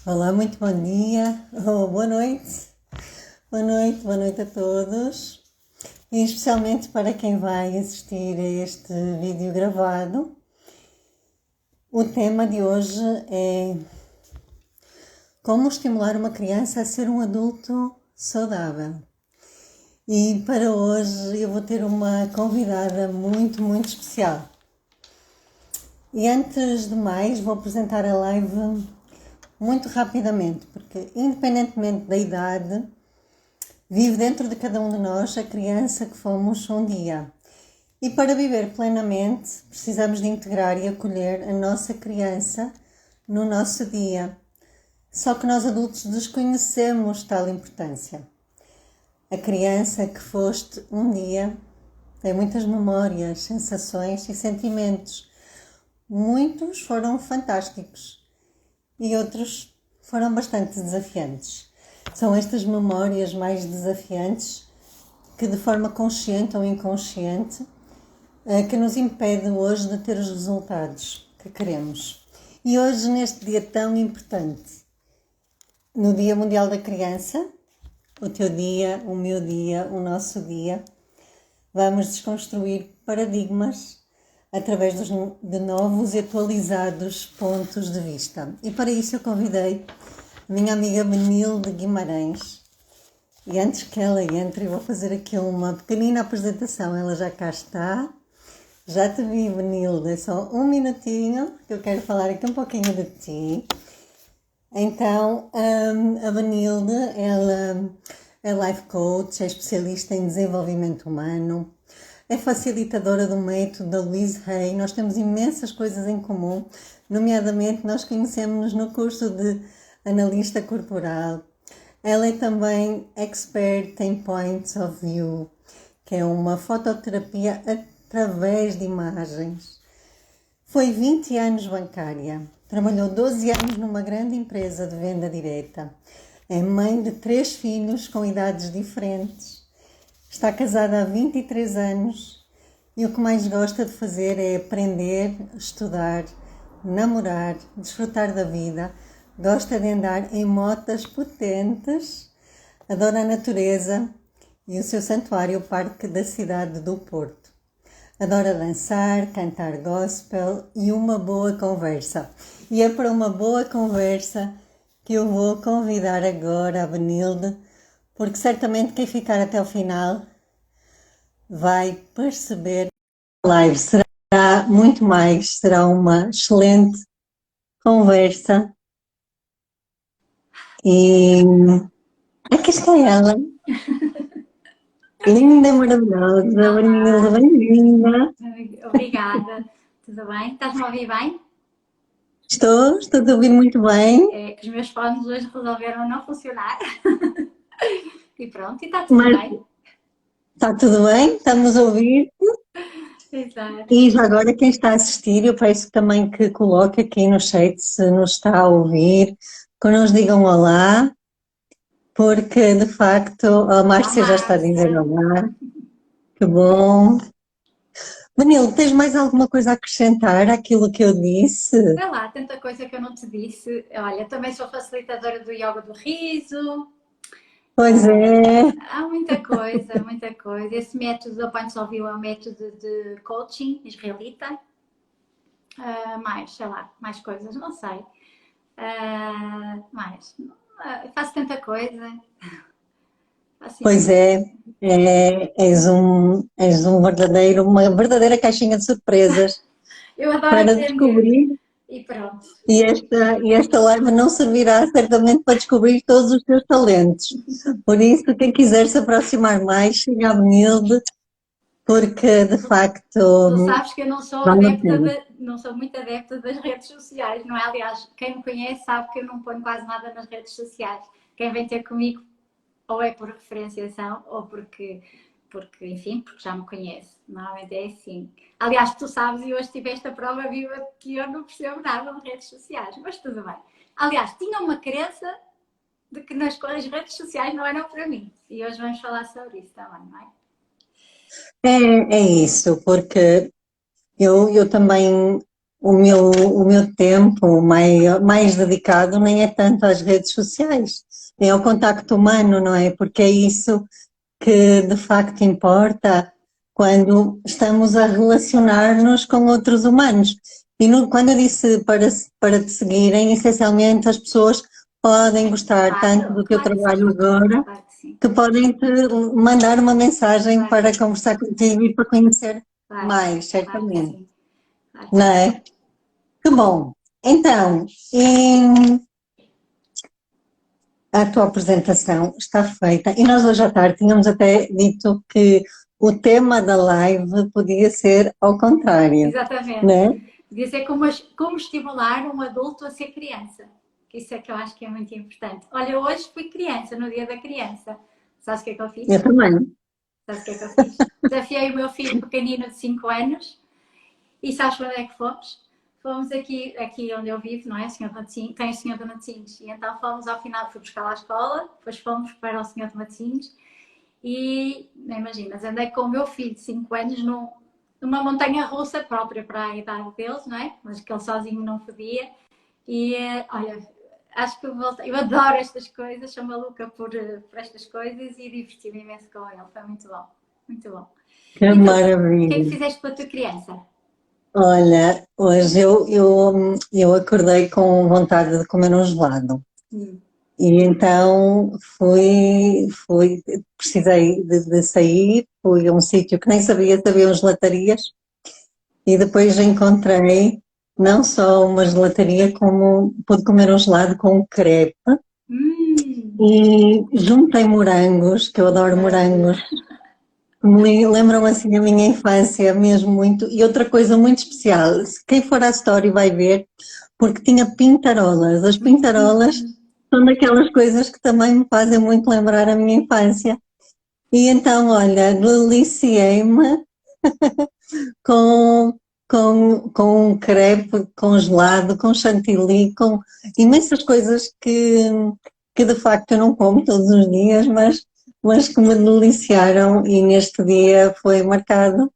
Olá, muito bom dia, boa noite, boa noite a todos, e especialmente para quem vai assistir a este vídeo gravado. O tema de hoje é como estimular uma criança a ser um adulto saudável. E para hoje eu vou ter uma convidada muito especial. E antes de mais vou apresentar a live muito rapidamente, porque independentemente da idade, vive dentro de cada um de nós a criança que fomos um dia. E para viver plenamente, precisamos de integrar e acolher a nossa criança no nosso dia. Só que nós adultos desconhecemos tal importância. A criança que foste um dia tem muitas memórias, sensações e sentimentos. Muitos foram fantásticos e outros foram bastante desafiantes. São estas memórias mais desafiantes que, de forma consciente ou inconsciente, que nos impede hoje de ter os resultados que queremos. E hoje, neste dia tão importante, no Dia Mundial da Criança, o teu dia, o meu dia, o nosso dia, vamos desconstruir paradigmas através de novos e atualizados pontos de vista. E para isso eu convidei a minha amiga Benilde Guimarães. E antes que ela entre, eu vou fazer aqui uma pequenina apresentação. Ela já cá está. Já te vi, Benilde. É só um minutinho que eu quero falar aqui um pouquinho de ti. Então, a Benilde, ela é life coach, é especialista em desenvolvimento humano, é facilitadora do método da Louise Hay. Nós temos imensas coisas em comum, nomeadamente nós conhecemos-nos no curso de analista corporal. Ela é também expert em Points of View, que é uma fototerapia através de imagens. Foi 20 anos bancária, trabalhou 12 anos numa grande empresa de venda direta, é mãe de 3 filhos com idades diferentes, está casada há 23 anos e o que mais gosta de fazer é aprender, estudar, namorar, desfrutar da vida, gosta de andar em motas potentes, adora a natureza e o seu santuário, o Parque da Cidade do Porto. Adora dançar, cantar gospel e uma boa conversa. E é para uma boa conversa que eu vou convidar agora a Benilde, porque certamente quem ficar até o final vai perceber que a live será muito mais, será uma excelente conversa. E aqui está ela, linda, maravilhosa, Benilde, Olá, bem-vinda. obrigada. Tudo bem? Estás-me a ouvir bem? Estou a ouvir muito bem, É que os meus fones hoje resolveram não funcionar. E pronto, e está tudo mas bem. está tudo bem, estamos a ouvir. Exato. E já agora quem está a assistir, eu peço também que coloque aqui no chat se nos está a ouvir, que nos digam olá, porque de facto a Olá, Márcia já está a dizer Márcia. olá, que bom. Manilo, tens mais alguma coisa a acrescentar àquilo que eu disse? Sei lá, tanta coisa que eu não te disse. Olha, também sou facilitadora do yoga do riso. Pois é, Há muita coisa, muita coisa. Esse método da Points of View é um método de coaching israelita. Mais, sei lá, mais coisas, não sei. Mais. Faço tanta coisa. Faço pois imenso. é, és um verdadeiro, uma verdadeira caixinha de surpresas Eu adoro para aprender. descobrir. E pronto. E esta live não servirá certamente para descobrir todos os teus talentos. Por isso, quem quiser se aproximar mais, siga a Benilde, porque de Tu facto sabes que eu não sou vale a adepta pena. não sou muito adepta das redes sociais, não é? Aliás, quem me conhece sabe que eu não ponho quase nada nas redes sociais. Quem vem ter comigo ou é por referenciação ou porque enfim, porque já me conhece. Normalmente é assim. Aliás, tu sabes, e hoje tive esta prova viva que eu não percebo nada de redes sociais, mas tudo bem. Aliás, tinha uma crença de que as redes sociais não eram para mim. E hoje vamos falar sobre isso também, não é? É isso, porque eu também. o meu tempo mais dedicado nem é tanto às redes sociais, é ao contacto humano, não é? Porque é isso que de facto importa quando estamos a relacionar-nos com outros humanos. E quando eu disse para te seguirem, essencialmente as pessoas podem gostar tanto do teu Claro que trabalho sim, agora, claro que sim, que podem te mandar uma mensagem claro que para sim, conversar contigo e para conhecer claro, mais, claro que certamente. sim, claro que Não sim. é? Que bom! Então, a tua apresentação está feita e nós hoje à tarde tínhamos até dito que o tema da live podia ser ao contrário, Exatamente. né? Devia ser como estimular um adulto a ser criança. Que isso é que eu acho que é muito importante. Olha, hoje fui criança, no dia da criança. Sabes o que é que eu Eu fiz? também. Sabes o que é que eu fiz? Desafiei o meu filho pequenino de 5 anos e sabes onde é que fomos? Fomos aqui onde eu vivo, não é? Senhor Matosinhos, tem o Senhor de Matosinhos. E então fomos ao final, fui buscar lá à escola, depois fomos para o Senhor de Matosinhos e, não imaginas, andei com o meu filho de 5 anos numa montanha russa própria para a idade deles, não é? Mas que ele sozinho não podia. E olha, acho que eu adoro estas coisas, sou maluca por estas coisas e diverti-me imenso com ele. Foi muito bom, muito bom. Que E tu, o que é que maravilha! fizeste pela tua criança? Olha, hoje eu acordei com vontade de comer um gelado. Hum. E então precisei de sair, fui a um sítio que nem sabia, havia umas gelatarias, e depois encontrei não só uma gelataria, como pude comer um gelado com um crepe, Hum. e juntei morangos, que eu adoro Maravilha. morangos, que me lembram assim a minha infância mesmo muito, e outra coisa muito especial, quem for à Story vai ver, porque tinha pintarolas, as pintarolas Hum. são daquelas coisas que também me fazem muito lembrar a minha infância. E então, olha, deliciei-me com, com um crepe congelado, com chantilly, com imensas coisas que de facto eu não como todos os dias, mas que me deliciaram e neste dia foi marcado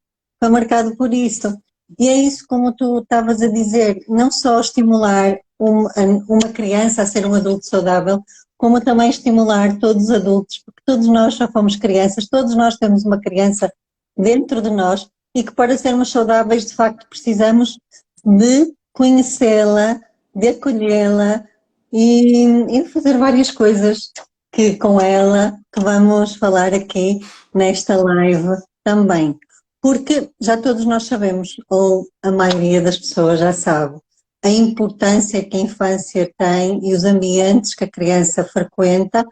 por isso. E é isso como tu estavas a dizer, não só estimular uma criança a ser um adulto saudável, como também estimular todos os adultos, porque todos nós já fomos crianças, todos nós temos uma criança dentro de nós e que para sermos saudáveis, de facto, precisamos de conhecê-la, de acolhê-la e de fazer várias coisas que com ela que vamos falar aqui nesta live também. Porque já todos nós sabemos, ou a maioria das pessoas já sabe, a importância que a infância tem e os ambientes que a criança frequenta,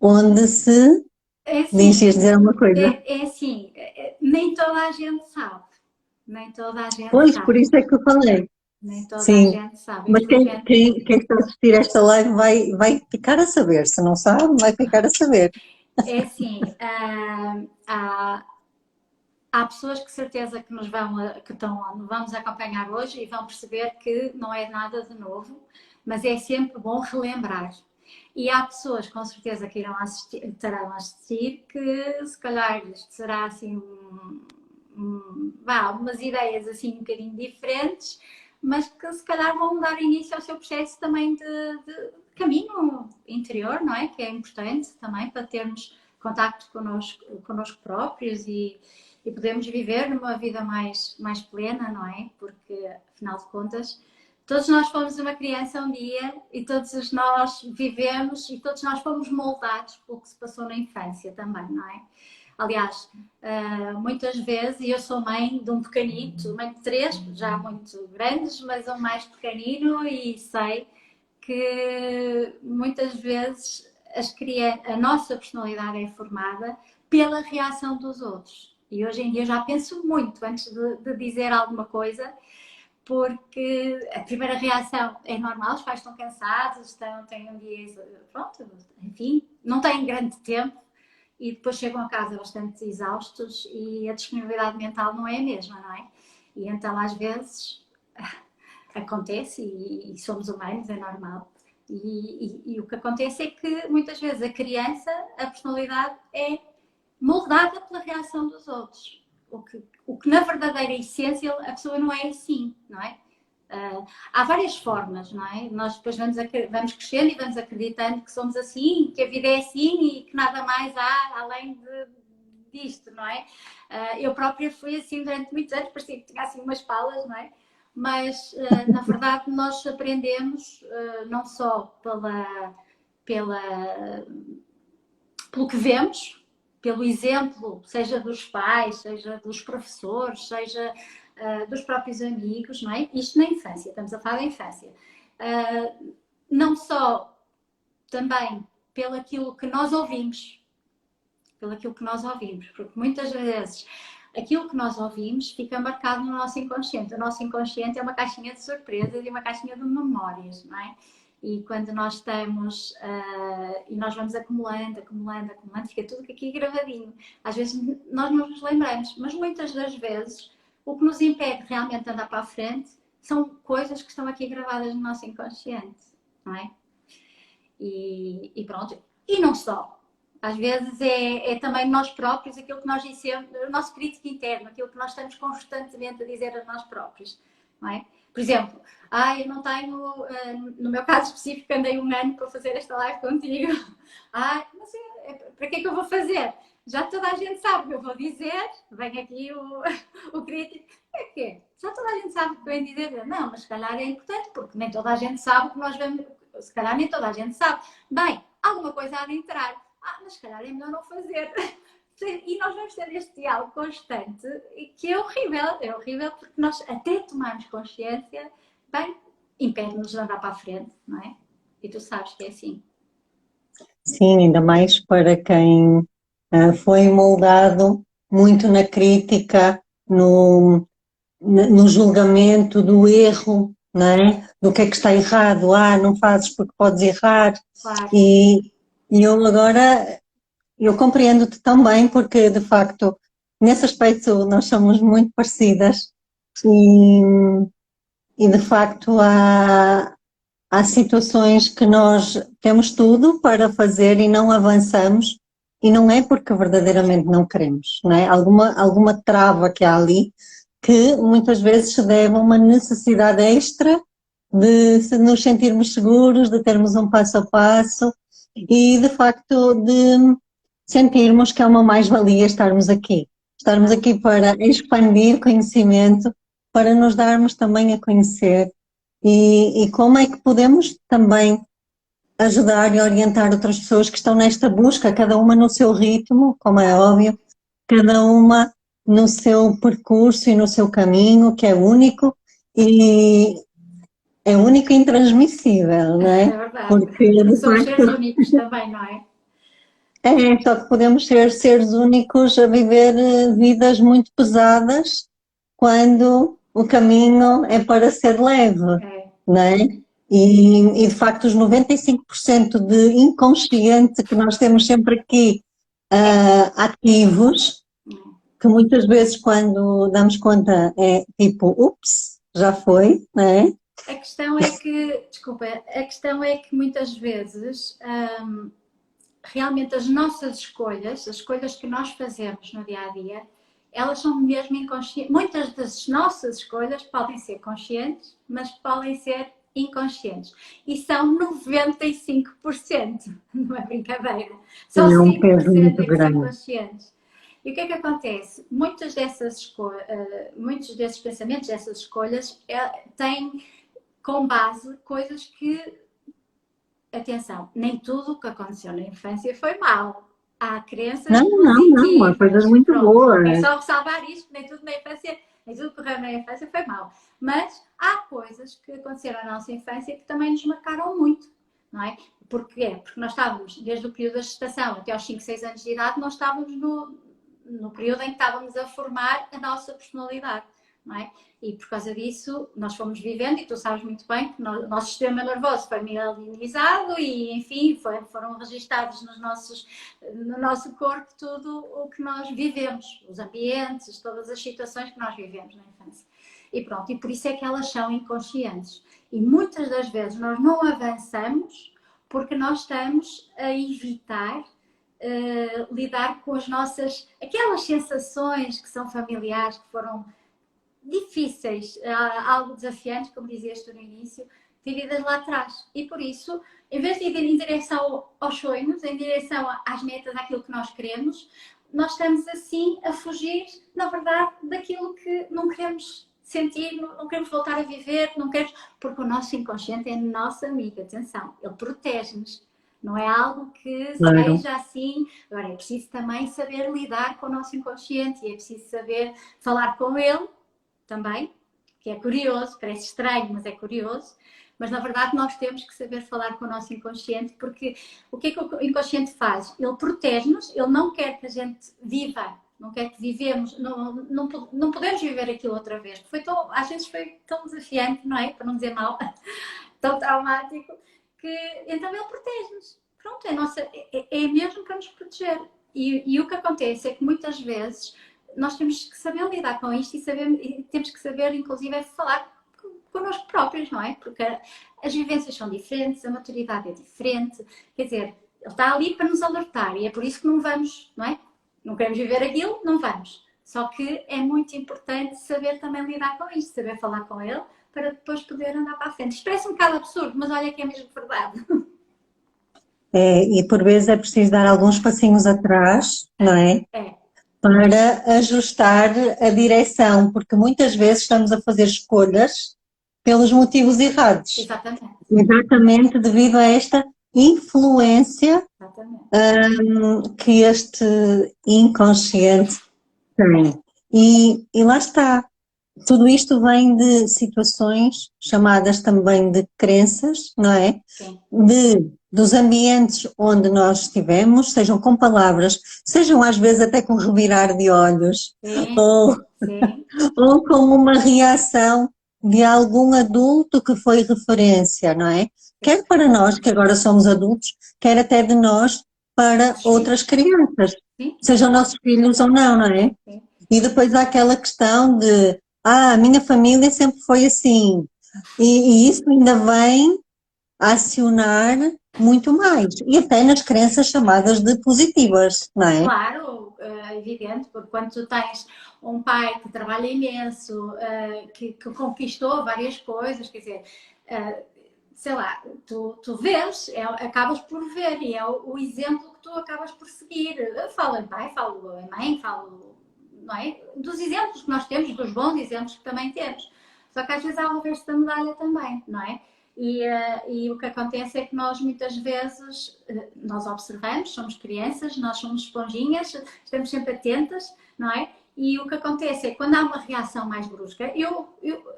onde se É diz, assim, ias dizer uma coisa. é assim, nem toda a gente sabe. Nem toda a gente Pois, por sabe. isso é que eu falei. Nem toda a Sim, gente sabe. mas Infelizmente, quem está a assistir a esta live vai ficar a saber. Se não sabe, vai ficar a saber. é assim, há pessoas que certeza que vamos acompanhar hoje e vão perceber que não é nada de novo, mas é sempre bom relembrar. E há pessoas com certeza que irão assistir, terão a assistir que se calhar isto será assim umas ideias assim um bocadinho diferentes, mas que se calhar vão dar início ao seu processo também de caminho interior, não é? Que é importante também para termos contacto connosco próprios e podemos viver numa vida mais plena, não é? Porque, afinal de contas, todos nós fomos uma criança um dia e todos nós vivemos e todos nós fomos moldados pelo que se passou na infância também, não é? Aliás, muitas vezes, e eu sou mãe de um pequenito, mãe de três, já muito grandes, mas um mais pequenino, e sei que muitas vezes a nossa personalidade é formada pela reação dos outros. E hoje em dia já penso muito antes de dizer alguma coisa, porque a primeira reação é normal, os pais estão cansados, têm um dia, pronto, enfim, não têm grande tempo e depois chegam a casa bastante exaustos e a disponibilidade mental não é a mesma, não é? E então às vezes acontece e somos humanos, é normal. E o que acontece é que muitas vezes a criança, a personalidade é moldada pela reação dos outros. O que na verdadeira essência a pessoa não é assim, não é? Há várias formas, não é? Nós depois vamos crescendo e vamos acreditando que somos assim, que a vida é assim e que nada mais há além disto, não é? Eu própria fui assim durante muitos anos, parecia que tinha assim umas palas, não é? Mas, na verdade, nós aprendemos não só pelo que vemos, pelo exemplo, seja dos pais, seja dos professores, seja dos próprios amigos, não é? Isto na infância, estamos a falar da infância. Não só também pelo aquilo que nós ouvimos, porque muitas vezes aquilo que nós ouvimos fica marcado no nosso inconsciente. O nosso inconsciente é uma caixinha de surpresas e uma caixinha de memórias, não é? E quando nós estamos e nós vamos acumulando, fica tudo aqui gravadinho. Às vezes nós não nos lembramos, mas muitas das vezes o que nos impede realmente de andar para a frente são coisas que estão aqui gravadas no nosso inconsciente, não é? E pronto. E não só. Às vezes é também nós próprios, aquilo que nós dizemos, o nosso crítico interno, aquilo que nós estamos constantemente a dizer a nós próprios, não é? Por exemplo, eu não tenho, no meu caso específico, andei um ano para fazer esta live contigo. Mas para que é que eu vou fazer? Já toda a gente sabe o que eu vou dizer, vem aqui o crítico, é que já toda a gente sabe o que eu vou dizer. Não, mas se calhar é importante, porque nem toda a gente sabe o que nós vamos, se calhar nem toda a gente sabe. Bem, alguma coisa há de entrar. Mas se calhar é melhor não fazer. E nós vamos ter este diálogo constante que é horrível porque nós até tomarmos consciência, bem, impede-nos de andar para a frente, não é? E tu sabes que é assim. Sim, ainda mais para quem foi moldado muito na crítica, no julgamento do erro, não é? Do que é que está errado, não fazes porque podes errar. Claro. E eu agora, eu compreendo-te também porque, de facto, nesse aspecto nós somos muito parecidas e de facto há situações que nós temos tudo para fazer e não avançamos e não é porque verdadeiramente não queremos, não é? Alguma trava que há ali que muitas vezes se deve a uma necessidade extra de nos sentirmos seguros, de termos um passo a passo e de facto de sentirmos que é uma mais-valia estarmos aqui. Estarmos aqui para expandir conhecimento, para nos darmos também a conhecer e como é que podemos também ajudar e orientar outras pessoas que estão nesta busca, cada uma no seu ritmo, como é óbvio, cada uma no seu percurso e no seu caminho, que é único e intransmissível, não é? É verdade. Porque Porque de somos facto seres únicos também, não é? só que podemos ser seres únicos a viver vidas muito pesadas quando o caminho é para ser leve, não é? E de facto os 95% de inconsciente que nós temos sempre aqui ativos, que muitas vezes quando damos conta é tipo, ups, já foi, não é? A questão é que, desculpa, a questão é que muitas vezes realmente as nossas escolhas, as escolhas que nós fazemos no dia a dia, elas são mesmo inconscientes. Muitas das nossas escolhas podem ser conscientes, mas podem ser inconscientes. E são 95%, não é brincadeira. Só 5% é que são conscientes. E o que é que acontece? Muitos desses pensamentos, dessas escolhas, têm com base coisas que, atenção, nem tudo o que aconteceu na infância foi mau. Há crenças positivas. Não, há coisas muito boas. É só ressalvar isto, nem tudo na infância, nem tudo que correu na infância foi mau. Mas há coisas que aconteceram na nossa infância que também nos marcaram muito, não é? Porquê? Porque nós estávamos, desde o período da gestação até aos 5, 6 anos de idade, nós estávamos no período em que estávamos a formar a nossa personalidade, não é? E por causa disso nós fomos vivendo, e tu sabes muito bem que o nosso sistema nervoso foi mielinizado e, enfim, foram registados no nosso corpo tudo o que nós vivemos, os ambientes, todas as situações que nós vivemos na infância. E pronto, e por isso é que elas são inconscientes. E muitas das vezes nós não avançamos porque nós estamos a evitar lidar com aquelas sensações que são familiares, que foram difíceis, algo desafiantes, como dizias tu no início, vividas lá atrás. E por isso, em vez de ir em direção aos sonhos, em direção às metas, àquilo que nós queremos, nós estamos assim a fugir, na verdade, daquilo que não queremos sentir, não queremos voltar a viver, não queremos, porque o nosso inconsciente é nosso amigo, atenção, ele protege-nos. Não é algo que Claro. seja assim. Agora, é preciso também saber lidar com o nosso inconsciente e é preciso saber falar com ele também, que é curioso, parece estranho, mas é curioso. Mas, na verdade, nós temos que saber falar com o nosso inconsciente, porque o que é que o inconsciente faz? Ele protege-nos, ele não quer que a gente viva, não quer que vivemos, não podemos viver aquilo outra vez. Às vezes foi tão desafiante, não é? Para não dizer mal, tão traumático, que então ele protege-nos. Pronto, é mesmo para nos proteger. E o que acontece é que muitas vezes nós temos que saber lidar com isto e temos que saber, inclusive, falar connosco próprios, não é? Porque as vivências são diferentes, a maturidade é diferente, quer dizer, ele está ali para nos alertar e é por isso que não vamos, não é? Não queremos viver aquilo, não vamos. Só que é muito importante saber também lidar com isto, saber falar com ele para depois poder andar para a frente. Isto parece um bocado absurdo, mas olha que é mesmo verdade. E por vezes é preciso dar alguns passinhos atrás, não é? É. Para ajustar a direção, porque muitas vezes estamos a fazer escolhas pelos motivos errados. Exatamente. Exatamente devido a esta influência que este inconsciente tem. E lá está. Tudo isto vem de situações chamadas também de crenças, não é? Sim. Dos ambientes onde nós estivemos, sejam com palavras, sejam às vezes até com revirar de olhos, Sim. ou com uma reação de algum adulto que foi referência, não é? Quer para nós, que agora somos adultos, quer até de nós para outras crianças, sejam nossos filhos ou não é? Sim. E depois há aquela questão de a minha família sempre foi assim, e isso ainda vem a acionar muito mais, e até nas crenças chamadas de positivas, não é? Claro, evidente, porque quando tu tens um pai que trabalha imenso, que conquistou várias coisas, quer dizer, sei lá, tu vês, acabas por ver, e é o exemplo que tu acabas por seguir. Eu falo em pai, falo em mãe, falo, não é? Dos exemplos que nós temos, dos bons exemplos que também temos. Só que às vezes há o reverso da medalha também, não é? E o que acontece é que nós muitas vezes nós observamos, somos crianças, nós somos esponjinhas, estamos sempre atentas, não é? E o que acontece é que quando há uma reação mais brusca,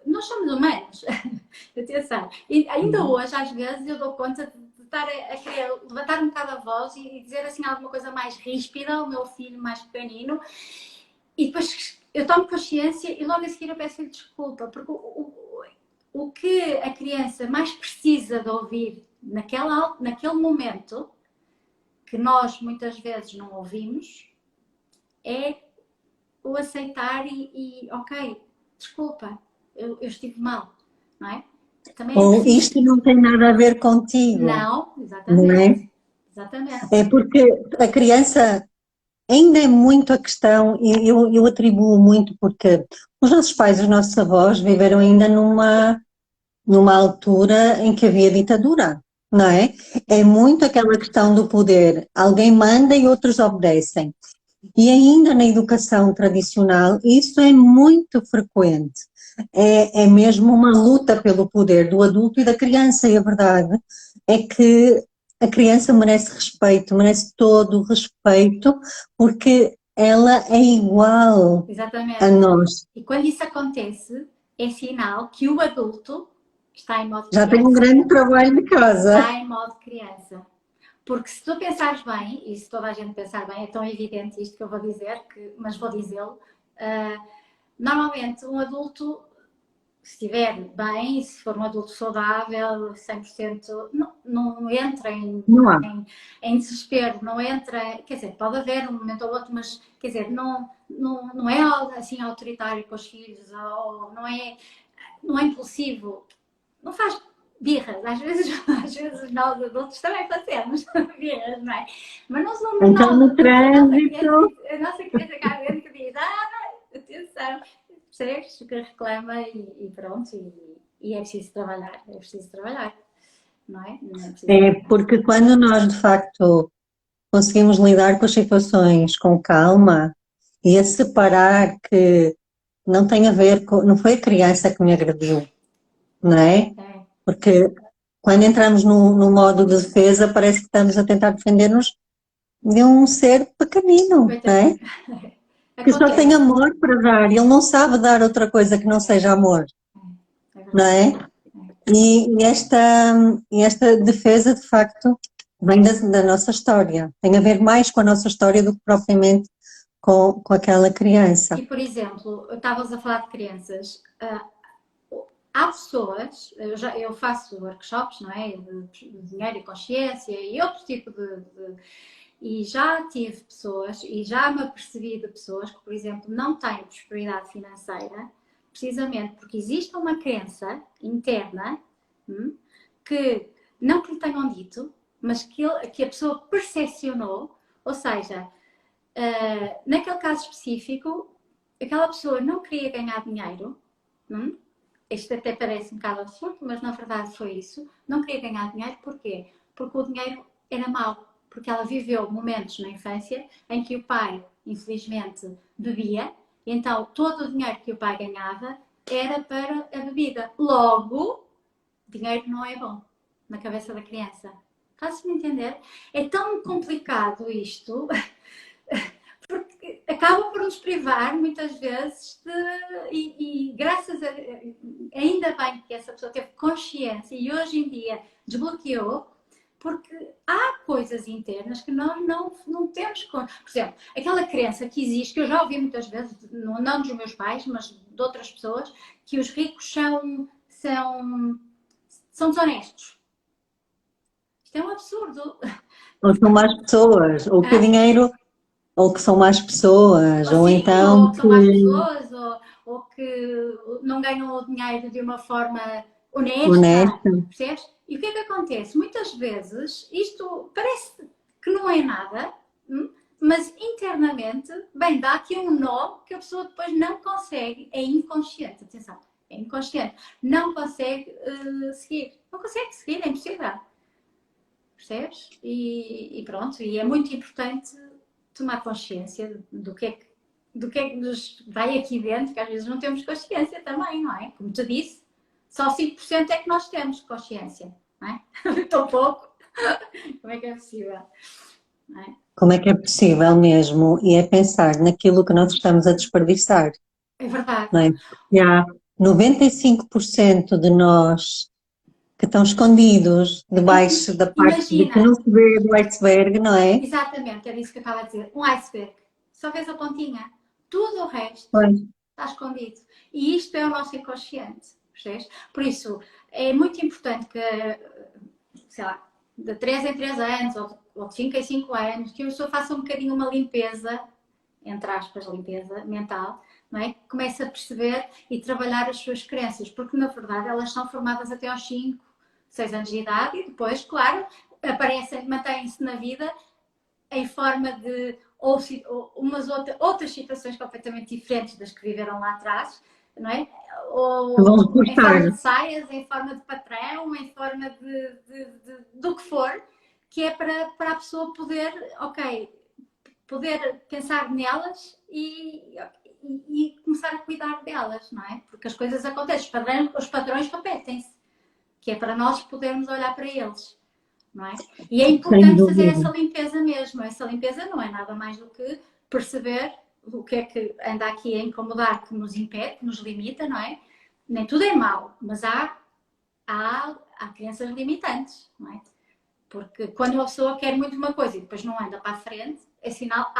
nós somos humanos, atenção, e ainda hoje às vezes eu dou conta de estar a querer levantar um bocado a voz e dizer assim alguma coisa mais ríspida ao meu filho mais pequenino, e depois eu tomo consciência e logo a seguir eu peço-lhe desculpa, porque o que a criança mais precisa de ouvir naquele momento, que nós muitas vezes não ouvimos, é o aceitar ok, desculpa, eu estive mal, não é? Também ou isto não tem nada a ver contigo. Não, exatamente. Não é? Exatamente. É porque a criança ainda é muito a questão, e eu atribuo muito porque os nossos pais, os nossos avós viveram ainda numa altura em que havia ditadura, não é? É muito aquela questão do poder, alguém manda e outros obedecem. E ainda na educação tradicional isso é muito frequente, é mesmo uma luta pelo poder do adulto e da criança, e a verdade é que a criança merece respeito, merece todo o respeito, porque ela é igual Exatamente. A nós. E quando isso acontece, é sinal que o adulto está em modo já criança. tem um grande trabalho de casa. Está em modo criança. Porque se tu pensares bem, e se toda a gente pensar bem, é tão evidente isto que eu vou dizer, mas vou dizê-lo, normalmente um adulto, se estiver bem, se for um adulto saudável, 100%, não entra em desespero, não entra, quer dizer, pode haver um momento ou outro, mas quer dizer, não é assim autoritário com os filhos, ou não é impulsivo, não faz birras, às vezes nós adultos também fazemos birras, não é? Mas não somos então, nós, no trânsito... a nossa criança cá dentro que diz, atenção, percebes? Que reclama e pronto, e é preciso trabalhar, não é? Não é preciso É trabalhar. porque quando nós, de facto, conseguimos lidar com as situações com calma e a separar que não tem a ver com, não foi a criança que me agrediu, não é? É, Porque quando entramos no modo de defesa, parece que estamos a tentar defender-nos de um ser pequenino, não é? coitadinho. Que só tem Acontece. amor para dar, ele não sabe dar outra coisa que não seja amor, É não verdade. é? E esta defesa, de facto, vem da nossa história. Tem a ver mais com a nossa história do que propriamente com aquela criança. E, por exemplo, estavas a falar de crianças. Há pessoas, eu faço workshops, não é? De dinheiro e consciência e outro tipo e já tive pessoas e já me apercebi de pessoas que, por exemplo, não têm prosperidade financeira, precisamente porque existe uma crença interna que não que lhe tenham dito, mas que a pessoa percepcionou, ou seja, naquele caso específico, aquela pessoa não queria ganhar dinheiro, isto até parece um bocado absurdo, mas na verdade foi isso, não queria ganhar dinheiro, porquê? Porque o dinheiro era mau, porque ela viveu momentos na infância em que o pai, infelizmente, bebia, e então todo o dinheiro que o pai ganhava era para a bebida. Logo, dinheiro não é bom na cabeça da criança. Faz-me entender? É tão complicado isto, porque acaba por nos privar muitas vezes e graças a ainda bem que essa pessoa teve consciência e hoje em dia desbloqueou, porque há coisas internas que nós não temos. Por exemplo, aquela crença que existe, que eu já ouvi muitas vezes, não dos meus pais, mas de outras pessoas, que os ricos são desonestos. Isto é um absurdo. Ou são mais pessoas, ou que o Hã? dinheiro, ou que são mais pessoas, Ou ou sim, então ou que são mais que pessoas, ou que não ganham o dinheiro de uma forma honesta, honesta. percebes? E o que é que acontece? Muitas vezes isto parece que não é nada, mas internamente, bem, dá aqui um nó que a pessoa depois não consegue, é inconsciente, atenção, é inconsciente, não consegue seguir, não consegue seguir, é impossível, percebes? E pronto, e é muito importante tomar consciência do que é que nos vai aqui dentro, que às vezes não temos consciência também, não é? Como te disse, só 5% é que nós temos consciência, não é? Tão pouco. Como é que é possível? Não é? Como é que é possível mesmo? E é pensar naquilo que nós estamos a desperdiçar, É verdade. não é? Porque há 95% de nós que estão escondidos debaixo da parte de que Imagina, não se vê do iceberg, não é? exatamente, era isso que eu estava a dizer, um iceberg. Só vês a pontinha. Tudo o resto Pois. está escondido. E isto é o nosso inconsciente, percebes? Por isso, é muito importante que, sei lá, de 3 em 3 anos ou de 5 em 5 anos, que a pessoa faça um bocadinho uma limpeza, entre aspas, limpeza mental, não é? Comece a perceber e trabalhar as suas crenças, porque na verdade elas são formadas até aos 5, 6 anos de idade e depois, claro, aparecem, mantêm-se na vida em forma de ou outras situações completamente diferentes das que viveram lá atrás, não é? Vão Ou em forma reforçar. de saias, em forma de patrão, em forma do que for, que é para a pessoa poder, ok, poder pensar nelas e começar a cuidar delas, não é? Porque as coisas acontecem, os padrões repetem-se, que é para nós podermos olhar para eles. Não é? E é Sem importante fazer dúvida. essa limpeza mesmo. Essa limpeza não é nada mais do que perceber o que é que anda aqui a incomodar, que nos impede, que nos limita, não é? Nem tudo é mau, mas há crenças limitantes, não é? Porque quando uma pessoa quer muito uma coisa e depois não anda para a frente, é sinal,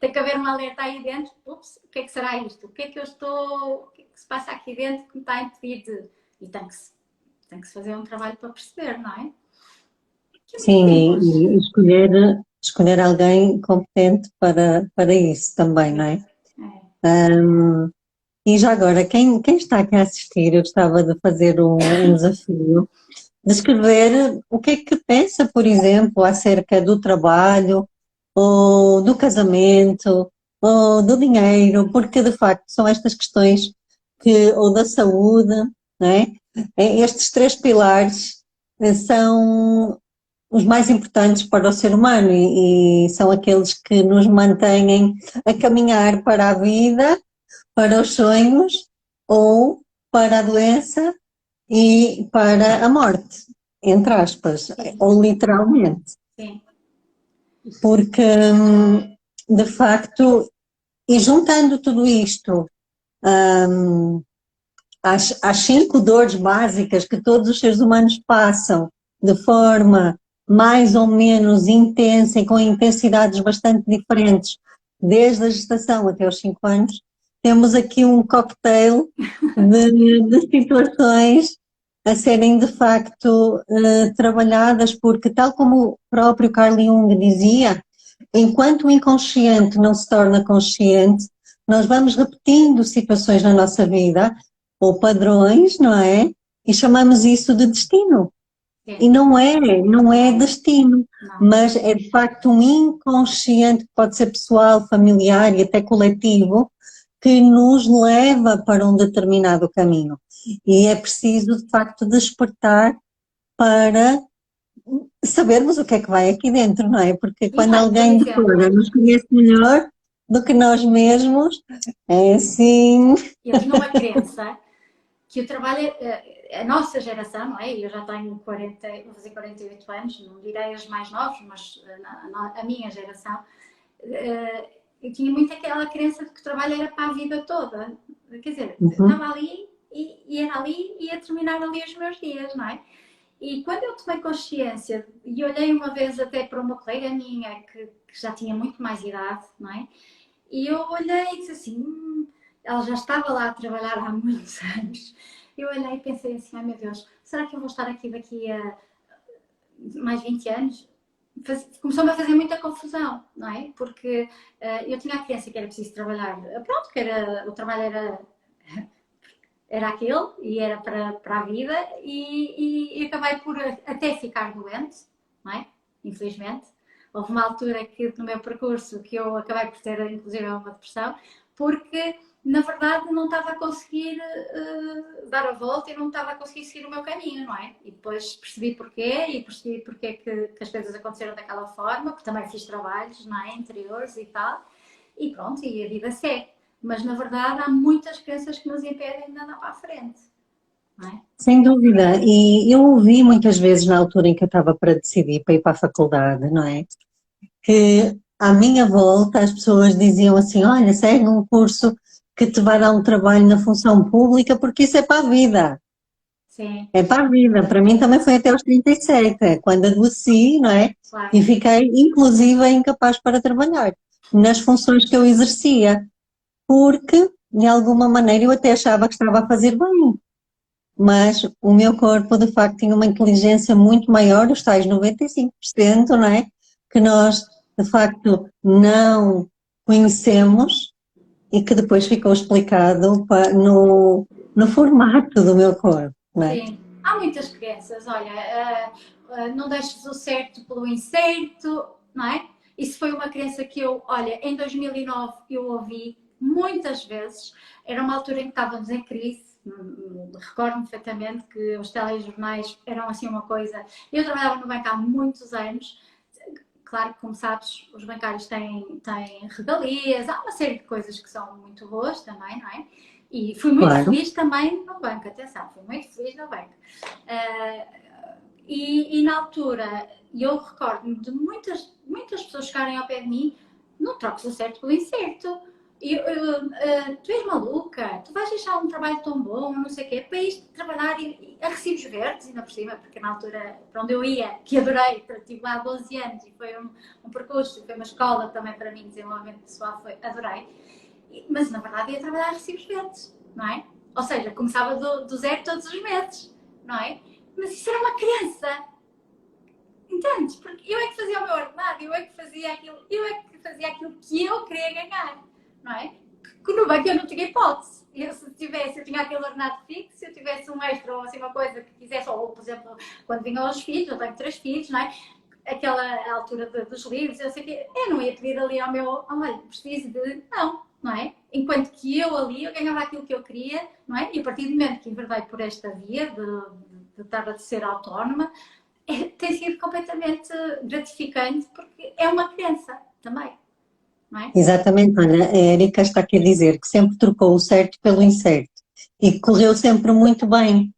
tem que haver um alerta aí dentro, ups, o que é que será isto? O que é que o que é que se passa aqui dentro que me está a impedir de... E tem que se fazer um trabalho para perceber, não é? Que é muito Sim, simples. e escolher alguém competente para isso também, não é? É. E já agora, quem está aqui a assistir, eu gostava de fazer um desafio, de escrever o que é que pensa, por exemplo, acerca do trabalho, ou do casamento, ou do dinheiro, porque de facto são estas questões ou da saúde, não é? Estes três pilares são os mais importantes para o ser humano e são aqueles que nos mantêm a caminhar para a vida, para os sonhos ou para a doença e para a morte, entre aspas, Sim, ou literalmente. sim, Porque, de facto, e juntando tudo isto, às cinco dores básicas que todos os seres humanos passam de forma mais ou menos intensa e com intensidades bastante diferentes, desde a gestação até aos 5 anos, temos aqui um cocktail de situações a serem de facto trabalhadas, porque tal como o próprio Carl Jung dizia, enquanto o inconsciente não se torna consciente, nós vamos repetindo situações na nossa vida ou padrões, não é? E chamamos isso de destino. E sim, não é destino, não, mas é de facto um inconsciente que pode ser pessoal, familiar e até coletivo, que nos leva para um determinado caminho. E é preciso, de facto, despertar para sabermos o que é que vai aqui dentro, não é? Porque sim, quando olha, por alguém de fora exemplo, nos conhece melhor do que nós mesmos, é assim. eu tinha uma crença que o trabalho, a nossa geração, não é? Eu já tenho 40, vou fazer 48 anos, não direi os mais novos, mas a minha geração, eu tinha muito aquela crença de que o trabalho era para a vida toda. Quer dizer, Uhum, estava ali e era ali e ia terminar ali os meus dias, não é? E quando eu tomei consciência, e olhei uma vez até para uma colega minha que já tinha muito mais idade, não é? E eu olhei e disse assim, ela já estava lá a trabalhar há muitos anos. Eu olhei e pensei assim, ai meu Deus, será que eu vou estar aqui daqui a mais 20 anos? Começou-me a fazer muita confusão, não é? Porque eu tinha a crença que era preciso trabalhar, pronto, o trabalho era aquele e era para a vida e acabei por até ficar doente, não é? Infelizmente. Houve uma altura que no meu percurso que eu acabei por ter inclusive uma depressão, porque na verdade não estava a conseguir dar a volta e não estava a conseguir seguir o meu caminho, não é? E depois percebi porquê e percebi porquê que as coisas aconteceram daquela forma, porque também fiz trabalhos, não é? Interiores e tal, e pronto, e a vida segue. Mas na verdade há muitas crenças que nos impedem de andar para a frente, não é? sem dúvida. E eu ouvi muitas vezes na altura em que eu estava para decidir para ir para a faculdade, não é? Que à minha volta as pessoas diziam assim: olha, segue um curso que te vai dar um trabalho na função pública, porque isso é para a vida. Sim, É para a vida. Para mim também foi até aos 37, quando adoeci, não é? claro. E fiquei, inclusive, incapaz para trabalhar nas funções que eu exercia, porque, de alguma maneira, eu até achava que estava a fazer bem, mas o meu corpo, de facto, tinha uma inteligência muito maior, os tais 95%, não é? Que nós, de facto, não conhecemos e que depois ficou explicado no formato do meu corpo, não é? Sim, há muitas crenças. Olha, não deixes o certo pelo incerto, não é? Isso foi uma crença que eu, olha, em 2009 eu ouvi muitas vezes. Era uma altura em que estávamos em crise. Recordo-me perfeitamente que os telejornais eram assim uma coisa. Eu trabalhava no banco há muitos anos. Claro que, como sabes, os bancários têm regalias, há uma série de coisas que são muito boas também, não é? E fui muito Claro, feliz também no banco, atenção, fui muito feliz no banco. E na altura, eu recordo-me de muitas pessoas chegarem ao pé de mim, não troques o certo pelo incerto. Tu és maluca, tu vais deixar um trabalho tão bom, não sei o quê, para ir trabalhar a recibos verdes, ainda por cima, porque na altura para onde eu ia, que adorei, estive lá há 12 anos e foi um percurso, foi uma escola também para mim, desenvolvimento pessoal, adorei. Mas na verdade ia trabalhar a recibos verdes, não é? Ou seja, começava do zero todos os meses, não é? Mas isso era uma criança, entendes? Porque eu é que fazia o meu ordenado, eu é que fazia aquilo que eu queria ganhar, não é? Que no banco eu não tinha hipótese. Eu tinha aquele ordenado fixo, se eu tivesse um extra ou assim uma coisa que quisesse, ou por exemplo, quando vinham os filhos, eu tenho 3 filhos, não é? aquela altura dos livros, eu sei que eu não ia pedir ali ao meu, olha, preciso de, não é? Enquanto que eu ali, eu ganhava aquilo que eu queria, não é? E a partir do momento que enverdei por esta via de estar a ser autónoma, tem sido completamente gratificante porque é uma criança também, não é? Exatamente, olha, a Erika está aqui a dizer que sempre trocou o certo pelo incerto e correu sempre muito bem.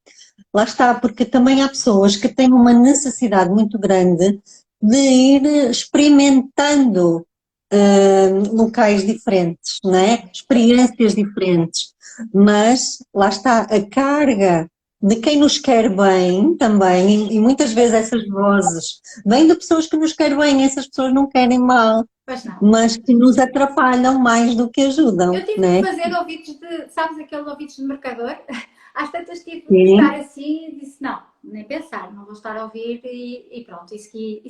Lá está, porque também há pessoas que têm uma necessidade muito grande de ir experimentando locais diferentes, não é? Experiências diferentes. Mas lá está, a carga de quem nos quer bem também, e muitas vezes essas vozes vêm de pessoas que nos querem bem, essas pessoas não querem mal, Pois não. mas que nos atrapalham mais do que ajudam, Eu tive não que é? fazer ouvidos de, sabes, aqueles ouvidos de mercador? Às tantas tive que estar Sim. assim e disse, não, nem pensar, não vou estar a ouvir e pronto, e segui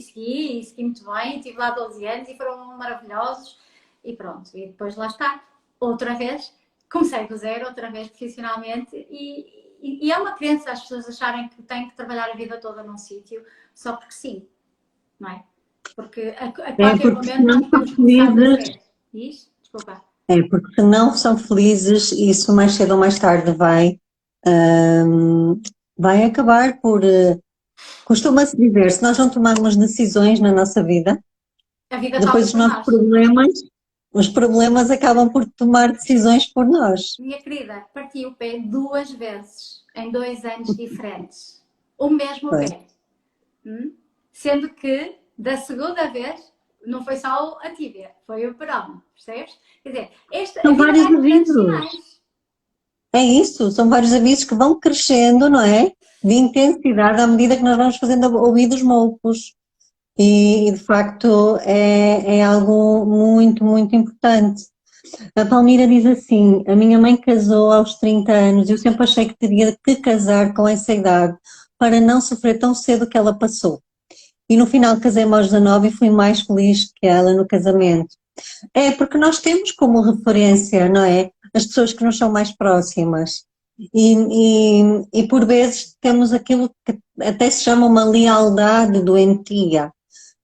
muito bem, estive lá 12 anos e foram maravilhosos e pronto, e depois lá está, outra vez, comecei do zero, outra vez profissionalmente e é uma crença as pessoas acharem que têm que trabalhar a vida toda num sítio só porque sim, não é? Porque a É qualquer porque momento senão nós são podemos começar do felizes. zero. Diz? Desculpa. É, porque se não são felizes, isso mais cedo ou mais tarde hum, vai acabar por. Costuma-se dizer, se nós não tomarmos decisões na nossa vida, A vida toma depois por nós. os problemas acabam por tomar decisões por nós. Minha querida, parti o pé 2 vezes em 2 anos diferentes. O mesmo Pois. pé. Sendo que da segunda vez não foi só a tíbia, foi o perão, percebes? Quer dizer, a São vida vários dá-nos grandes avisos. sinais. É isso, são vários avisos que vão crescendo, não é? De intensidade à medida que nós vamos fazendo ouvidos moucos. E de facto é algo muito, muito importante. A Palmira diz assim: a minha mãe casou aos 30 anos, eu sempre achei que teria que casar com essa idade para não sofrer tão cedo o que ela passou. E no final casei-me aos 19 e fui mais feliz que ela no casamento. É porque nós temos como referência, não é? As pessoas que nos são mais próximas. E por vezes temos aquilo que até se chama uma lealdade doentia,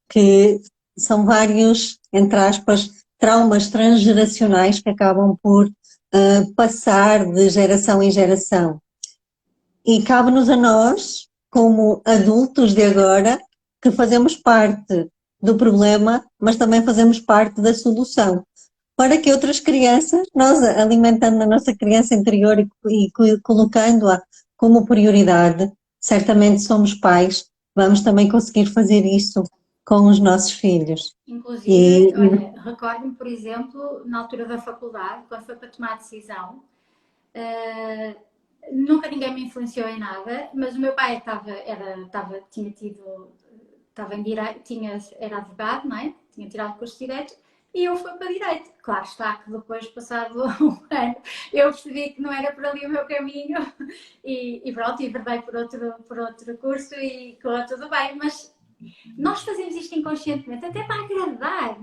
que são vários, entre aspas, traumas transgeracionais que acabam por passar de geração em geração. E cabe-nos a nós, como adultos de agora, que fazemos parte do problema, mas também fazemos parte da solução. Para que outras crianças, nós alimentando a nossa criança interior e colocando-a como prioridade, certamente somos pais, vamos também conseguir fazer isso com os nossos filhos. Inclusive, E olha, recordo-me, por exemplo, na altura da faculdade, quando foi para tomar a decisão, uh, nunca ninguém me influenciou em nada, mas o meu pai tinha tido, estava em direito, era advogado, não é? Tinha tirado o curso de direito e eu fui para direito. Claro está que depois, passado um ano, eu percebi que não era por ali o meu caminho e pronto, e verdei por outro curso e correu tudo bem, mas nós fazemos isto inconscientemente, até para agradar.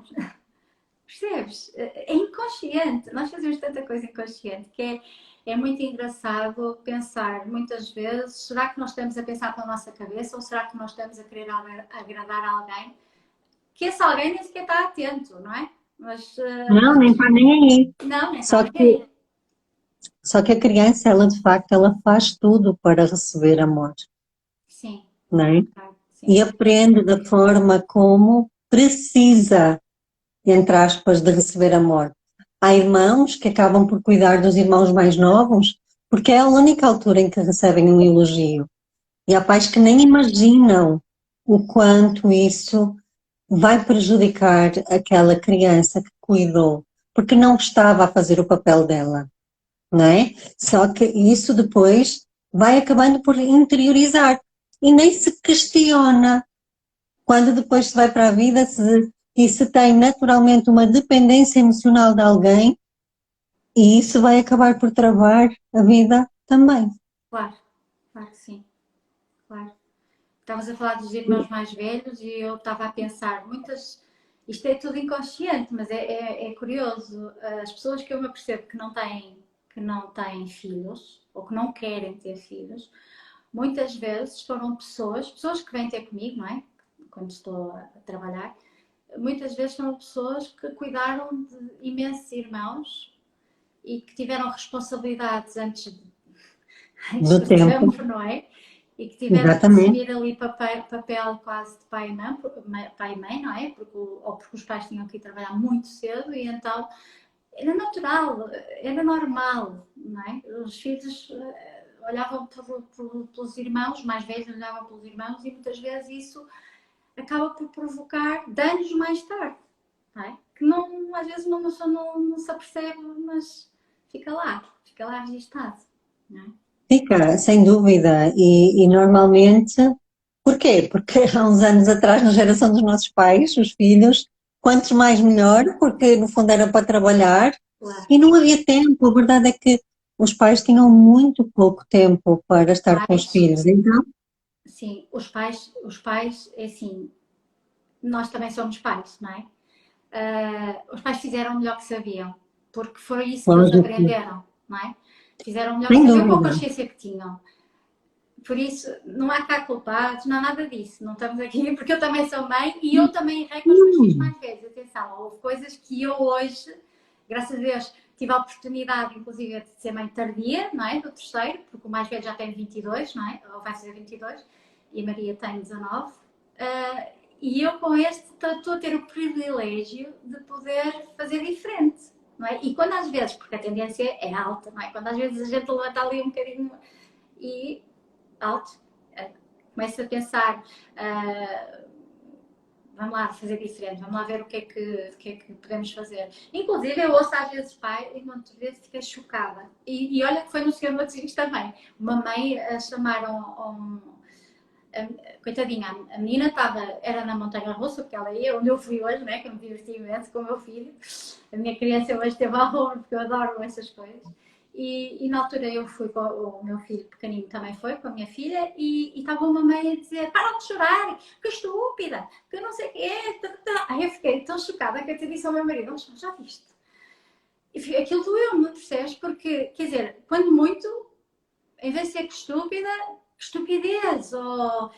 Percebes? É inconsciente. Nós fazemos tanta coisa inconsciente que é muito engraçado pensar muitas vezes, será que nós estamos a pensar com a nossa cabeça ou será que nós estamos a querer agradar a alguém? Que esse alguém nem sequer está atento, não é? Mas não, nem está nem aí. não, nem está Só ninguém. que, só que a criança, ela de facto, ela faz tudo para receber amor, Sim, não é? sim, E aprende da forma como precisa, entre aspas, de receber amor. Há irmãos que acabam por cuidar dos irmãos mais novos, porque é a única altura em que recebem um elogio. E há pais que nem imaginam o quanto isso vai prejudicar aquela criança que cuidou, porque não estava a fazer o papel dela, não é? Só que isso depois vai acabando por interiorizar e nem se questiona quando depois se vai para a vida e se tem naturalmente uma dependência emocional de alguém, e isso vai acabar por travar a vida também. claro, claro que sim, claro. Estavas a falar dos irmãos mais velhos e eu estava a pensar, isto é tudo inconsciente, mas é curioso. As pessoas que eu me apercebo que não têm filhos ou que não querem ter filhos, muitas vezes foram pessoas que vêm ter comigo, não é? quando estou a trabalhar, muitas vezes são pessoas que cuidaram de imensos irmãos e que tiveram responsabilidades antes Do do tempo, tempo, não é? E que tiveram que exatamente. assumir ali papel quase de pai e mãe, não é? Ou porque os pais tinham que ir trabalhar muito cedo e então era natural, era normal, não é? Os filhos olhavam pelos irmãos, mais velhos olhavam pelos irmãos e muitas vezes isso acaba por provocar danos mais tarde, não é? Que não, às vezes uma pessoa não se apercebe, mas fica lá registado, não é? Fica, sem dúvida, e normalmente, porquê? Porque há uns anos atrás, na geração dos nossos pais, os filhos, quantos mais melhor, porque no fundo era para trabalhar Claro. e não havia tempo. A verdade é que os pais tinham muito pouco tempo para estar com os Pais, filhos, então, sim, os pais, é assim, nós também somos pais, não é? Os pais fizeram o melhor que sabiam, porque foi isso que eles lógico, aprenderam, não é? Fizeram o melhor que sem sabiam com a dúvida. consciência que tinham. Por isso, não há cá culpados, não há nada disso. Não estamos aqui, porque eu também sou mãe e eu também errei com os meus filhos Hum, mais velhos. Atenção, houve coisas que eu hoje, graças a Deus, tive a oportunidade, inclusive, de ser mãe tardia, não é? Do terceiro, porque o mais velho já tem 22, não é? Ou vai ser 22, e a Maria tem 19. E eu com este estou a ter o privilégio de poder fazer diferente, não é? E quando às vezes, porque a tendência é alta, não é? Quando às vezes a gente levanta ali um bocadinho e alto, começa a pensar, vamos lá fazer diferente, vamos lá ver o que é que podemos fazer. Inclusive, eu ouço às vezes pai e muitas vezes fiquei chocada. E olha que foi no Senhor Matosinhos também. Uma mãe chamaram coitadinha, a menina era na montanha russa, porque ela ia, onde eu fui hoje, né, que eu me diverti imenso com o meu filho. A minha criança hoje esteve ao ombro, porque eu adoro essas coisas. E na altura eu fui com o meu filho pequenino, também foi com a minha filha, e estava uma mãe a dizer: para de chorar, que estúpida, que não sei o que é. Aí eu fiquei tão chocada que eu te disse ao meu marido: já viste? E aquilo doeu-me, percebes? Porque, quer dizer, quando muito, em vez de ser que estúpida, que estupidez, ou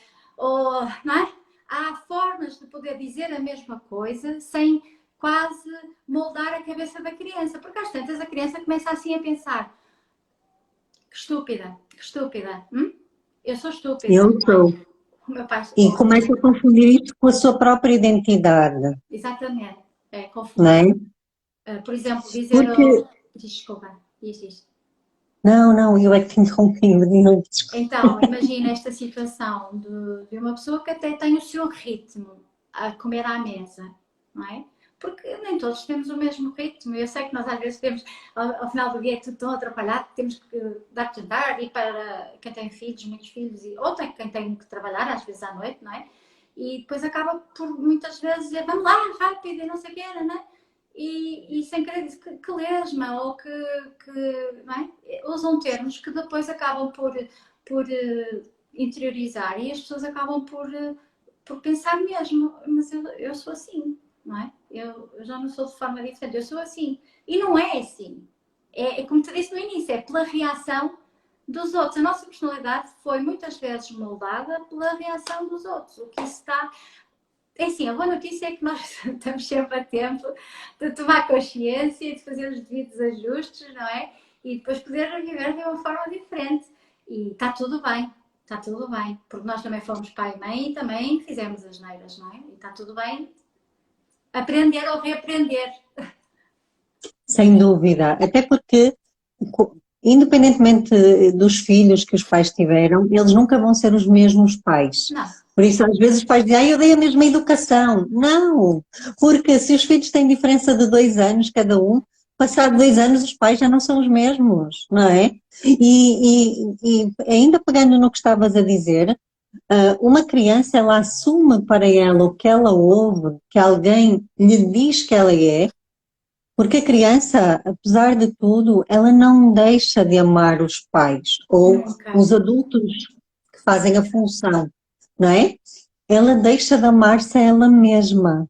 não é? Há formas de poder dizer a mesma coisa sem quase moldar a cabeça da criança, porque às tantas a criança começa assim a pensar: que estúpida, eu sou estúpida, Eu não é? sou. O meu pai, E começa a confundir isto com a sua própria identidade, exatamente, é não confundir. é? Por exemplo, dizer, Porque, desculpa, diz isto. não, eu é que te interrompi, desculpa. Então, imagina esta situação de uma pessoa que até tem o seu ritmo a comer à mesa, não é? Porque nem todos temos o mesmo ritmo. Eu sei que nós às vezes temos, ao final do dia é tudo tão atrapalhado que temos que dar de jantar, ir para quem tem filhos, muitos filhos, ou tem quem tem que trabalhar, às vezes à noite, não é? E depois acaba por muitas vezes dizer: vamos lá, rápido, e não sei o que era, não é? E sem querer dizer que lesma, ou que não é? Usam termos que depois acabam por interiorizar e as pessoas acabam por pensar mesmo, mas eu sou assim, não é? Eu já não sou de forma diferente, eu sou assim. E não é assim. É como te disse no início, é pela reação dos outros. A nossa personalidade foi muitas vezes moldada pela reação dos outros. O que isso está. É assim, a boa notícia é que nós estamos sempre a tempo de tomar consciência e de fazer os devidos ajustes, não é? E depois poder viver de uma forma diferente. E está tudo bem, porque nós também fomos pai e mãe e também fizemos as neiras, não é? E está tudo bem aprender ou reaprender. Sem dúvida, até porque, independentemente dos filhos que os pais tiveram, eles nunca vão ser os mesmos pais. Não, Por isso, às vezes, os pais dizem: eu dei a mesma educação. Não, porque se os filhos têm diferença de 2 anos cada um, passado 2 anos os pais já não são os mesmos, não é? E ainda pegando no que estavas a dizer, uma criança, ela assume para ela o que ela ouve, que alguém lhe diz que ela é, porque a criança, apesar de tudo, ela não deixa de amar os pais ou nunca. os adultos que fazem a função, não é? Ela deixa de amar-se a ela mesma.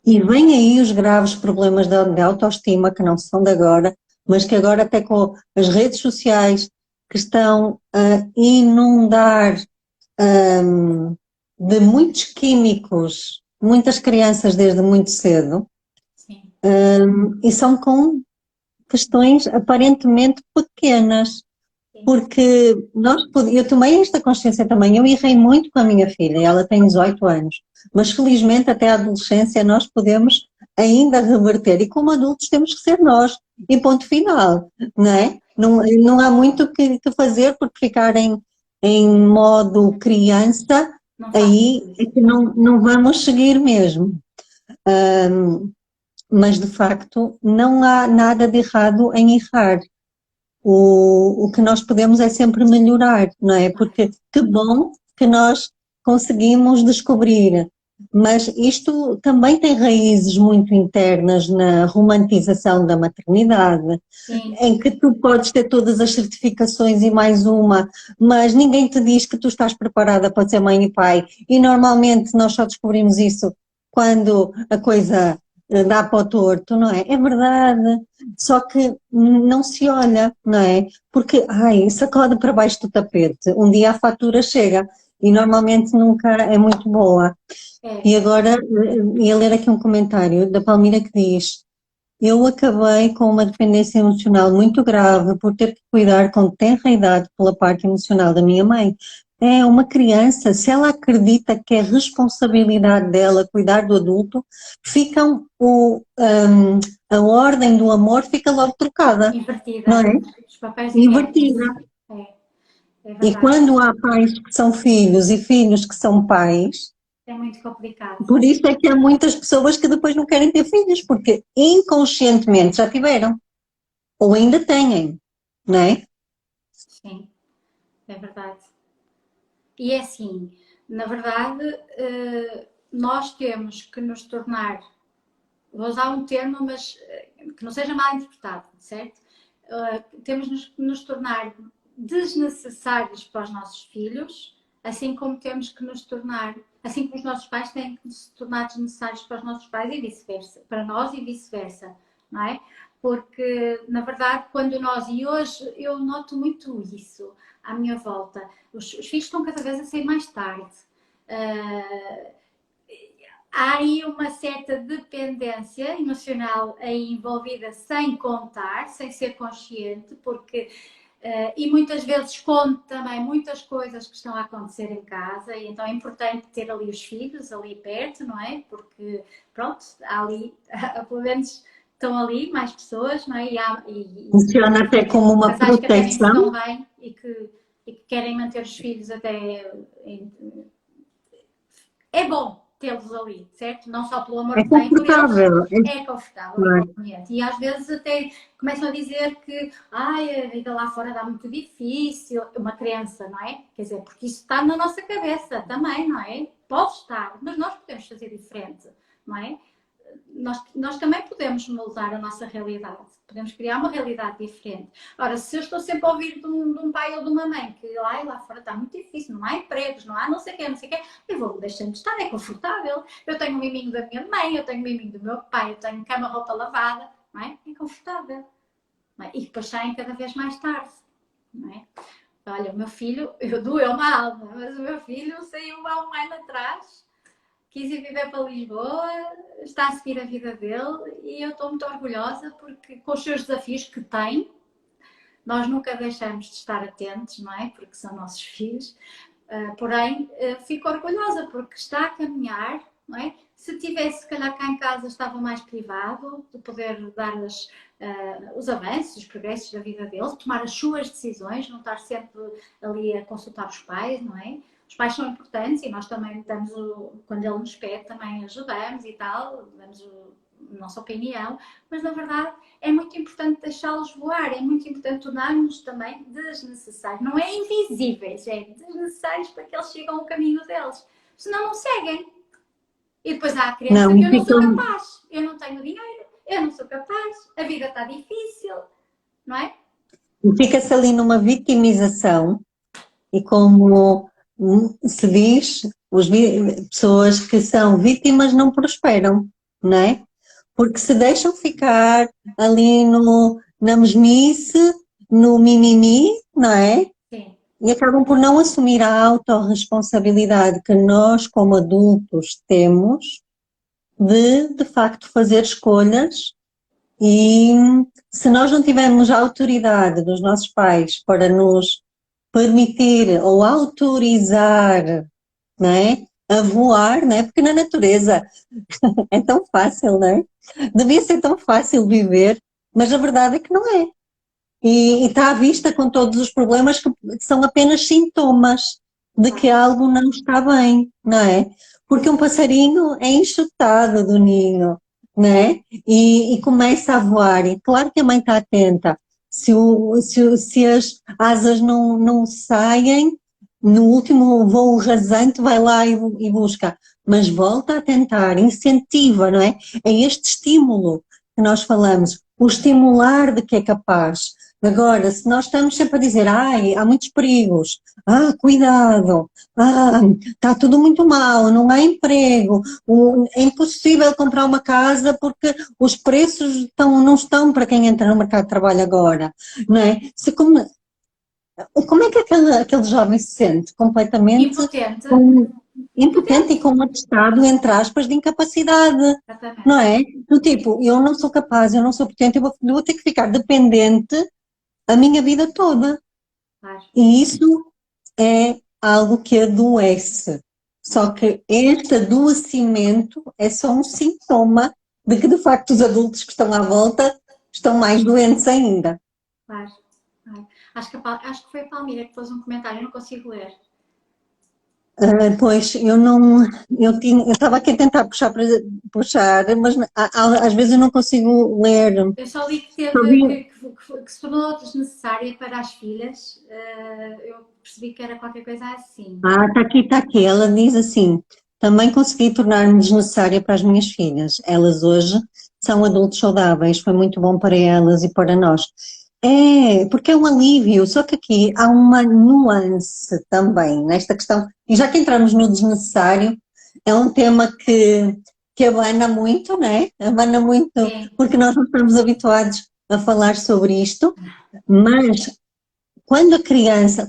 E vem aí os graves problemas de autoestima, que não são de agora, mas que agora até com as redes sociais que estão a inundar de muitos químicos, muitas crianças desde muito cedo, Sim, e são com questões aparentemente pequenas, sim, porque eu tomei esta consciência também, eu errei muito com a minha filha, ela tem 18 anos, mas felizmente até a adolescência nós podemos ainda reverter, e como adultos temos que ser nós, e ponto final, não é? Não há muito o que fazer, porque ficar em modo criança, não faças aí é isso. que não vamos seguir mesmo. Mas de facto não há nada de errado em errar. O que nós podemos é sempre melhorar, não é? Porque que bom que nós conseguimos descobrir, mas isto também tem raízes muito internas na romantização da maternidade, Sim, em que tu podes ter todas as certificações e mais uma, mas ninguém te diz que tu estás preparada para ser mãe e pai, e normalmente nós só descobrimos isso quando a coisa dá para o torto, não é? É verdade, só que não se olha, não é? Porque, ai, sacode para baixo do tapete, um dia a fatura chega e normalmente nunca é muito boa. é. E agora ia ler aqui um comentário da Palmira que diz: eu acabei com uma dependência emocional muito grave por ter que cuidar com tenra idade pela parte emocional da minha mãe. É uma criança, se ela acredita que é responsabilidade dela cuidar do adulto, a ordem do amor fica logo trocada, não Invertida. é? Os papéis Invertida. invertem-se. É E verdade. quando há pais que são filhos e filhos que são pais, É muito complicado. por isso é que há muitas pessoas que depois não querem ter filhos, porque inconscientemente já tiveram. Ou ainda têm, não é? Sim, é verdade. E é assim, na verdade, nós temos que nos tornar, vou usar um termo, mas que não seja mal interpretado, certo? Temos que nos tornar desnecessários para os nossos filhos, assim como temos que nos tornar, assim como os nossos pais têm que se tornar desnecessários para os nossos pais e vice-versa, para nós e vice-versa, não é? Porque, na verdade, quando nós, e hoje eu noto muito isso à minha volta, os filhos estão cada vez a sair mais tarde. Uh, há aí uma certa dependência emocional aí envolvida sem contar, sem ser consciente, porque e muitas vezes esconde também muitas coisas que estão a acontecer em casa, e então é importante ter ali os filhos ali perto, não é? Porque, pronto, há ali, pelo menos estão ali mais pessoas, não é? Funciona até como uma Casais que até nem se dão proteção. bem e que querem manter os filhos até. É bom tê-los ali, certo? Não só pelo amor É que têm por eles, confortável. é confortável, Não é? exatamente. E às vezes até começam a dizer que ai, a vida lá fora dá muito difícil, uma criança, não é? Quer dizer, porque isso está na nossa cabeça também, não é? Pode estar, mas nós podemos fazer diferente, não é? Nós também podemos moldar a nossa realidade, podemos criar uma realidade diferente. Ora, se eu estou sempre a ouvir de um pai ou de uma mãe que lá fora está muito difícil, não há empregos, não há não sei o quê, não sei o quê, eu vou-me deixando de estar, é confortável. Eu tenho o miminho da minha mãe, eu tenho o miminho do meu pai, eu tenho cama, roupa lavada, não é? É confortável. Não é? E depois saem cada vez mais tarde, não é? Olha, o meu filho, eu doeu uma alma, mas o meu filho saiu há um ano atrás, quis ir viver para Lisboa, está a seguir a vida dele e eu estou muito orgulhosa porque com os seus desafios que tem, nós nunca deixamos de estar atentos, não é? Porque são nossos filhos. Porém, fico orgulhosa porque está a caminhar, não é? Se tivesse, se calhar, cá em casa estava mais privado, de poder dar os avanços, os progressos da vida dele, tomar as suas decisões, não estar sempre ali a consultar os pais, não é? Os pais são importantes e nós também damos, quando ele nos pede, também ajudamos e tal, damos a nossa opinião, mas na verdade é muito importante deixá-los voar, é muito importante tornar-nos também desnecessários. Não é invisíveis, é desnecessários para que eles sigam o caminho deles. Senão não seguem. E depois há a criança, Não, eu não sou capaz, eu não tenho dinheiro, eu não sou capaz, a vida está difícil, não é? fica-se ali numa vitimização e como se diz, pessoas que são vítimas não prosperam, não é? Porque se deixam ficar ali na mesmice, no mimimi, não é? Sim. e acabam por não assumir a autorresponsabilidade que nós, como adultos, temos de facto, fazer escolhas. E se nós não tivermos a autoridade dos nossos pais para nos permitir ou autorizar, não é, a voar, não é? Porque na natureza é tão fácil, não é? Devia ser tão fácil viver, mas a verdade é que não é. E está à vista com todos os problemas que são apenas sintomas de que algo não está bem, não é? Porque um passarinho é enxutado do ninho, não é? E começa a voar. E claro que a mãe está atenta. Se as asas não saem, no último voo rasante vai lá e busca. Mas volta a tentar, incentiva, não é? É este estímulo que nós falamos, o estimular de que é capaz. Agora, se nós estamos sempre a dizer, ai, há muitos perigos, cuidado, está tudo muito mal, não há emprego, é impossível comprar uma casa porque os preços não estão para quem entra no mercado de trabalho agora, não é? Como é que aquele jovem se sente? Completamente Impotente. impotente e com um atestado, entre aspas, de incapacidade, Exatamente. não é? Do tipo, eu não sou capaz, eu não sou potente, eu vou ter que ficar dependente a minha vida toda. Claro. E isso é algo que adoece. Só que este adoecimento é só um sintoma de que, de facto, os adultos que estão à volta estão mais doentes ainda. Claro. Acho que foi a Palmira que pôs um comentário, eu não consigo ler. Pois, eu não, eu estava aqui a tentar puxar, mas às vezes eu não consigo ler. Eu só li que Só teve vi- que se tornou desnecessária para as filhas. Eu percebi que era qualquer coisa assim. está aqui. Ela diz assim: também consegui tornar-me desnecessária para as minhas filhas. Elas hoje são adultos saudáveis, foi muito bom para elas e para nós. É, porque é um alívio, só que aqui há uma nuance também nesta questão, e já que entramos no desnecessário, é um tema que abana muito, né? Abana muito, Sim, porque nós não estamos habituados a falar sobre isto, mas quando a criança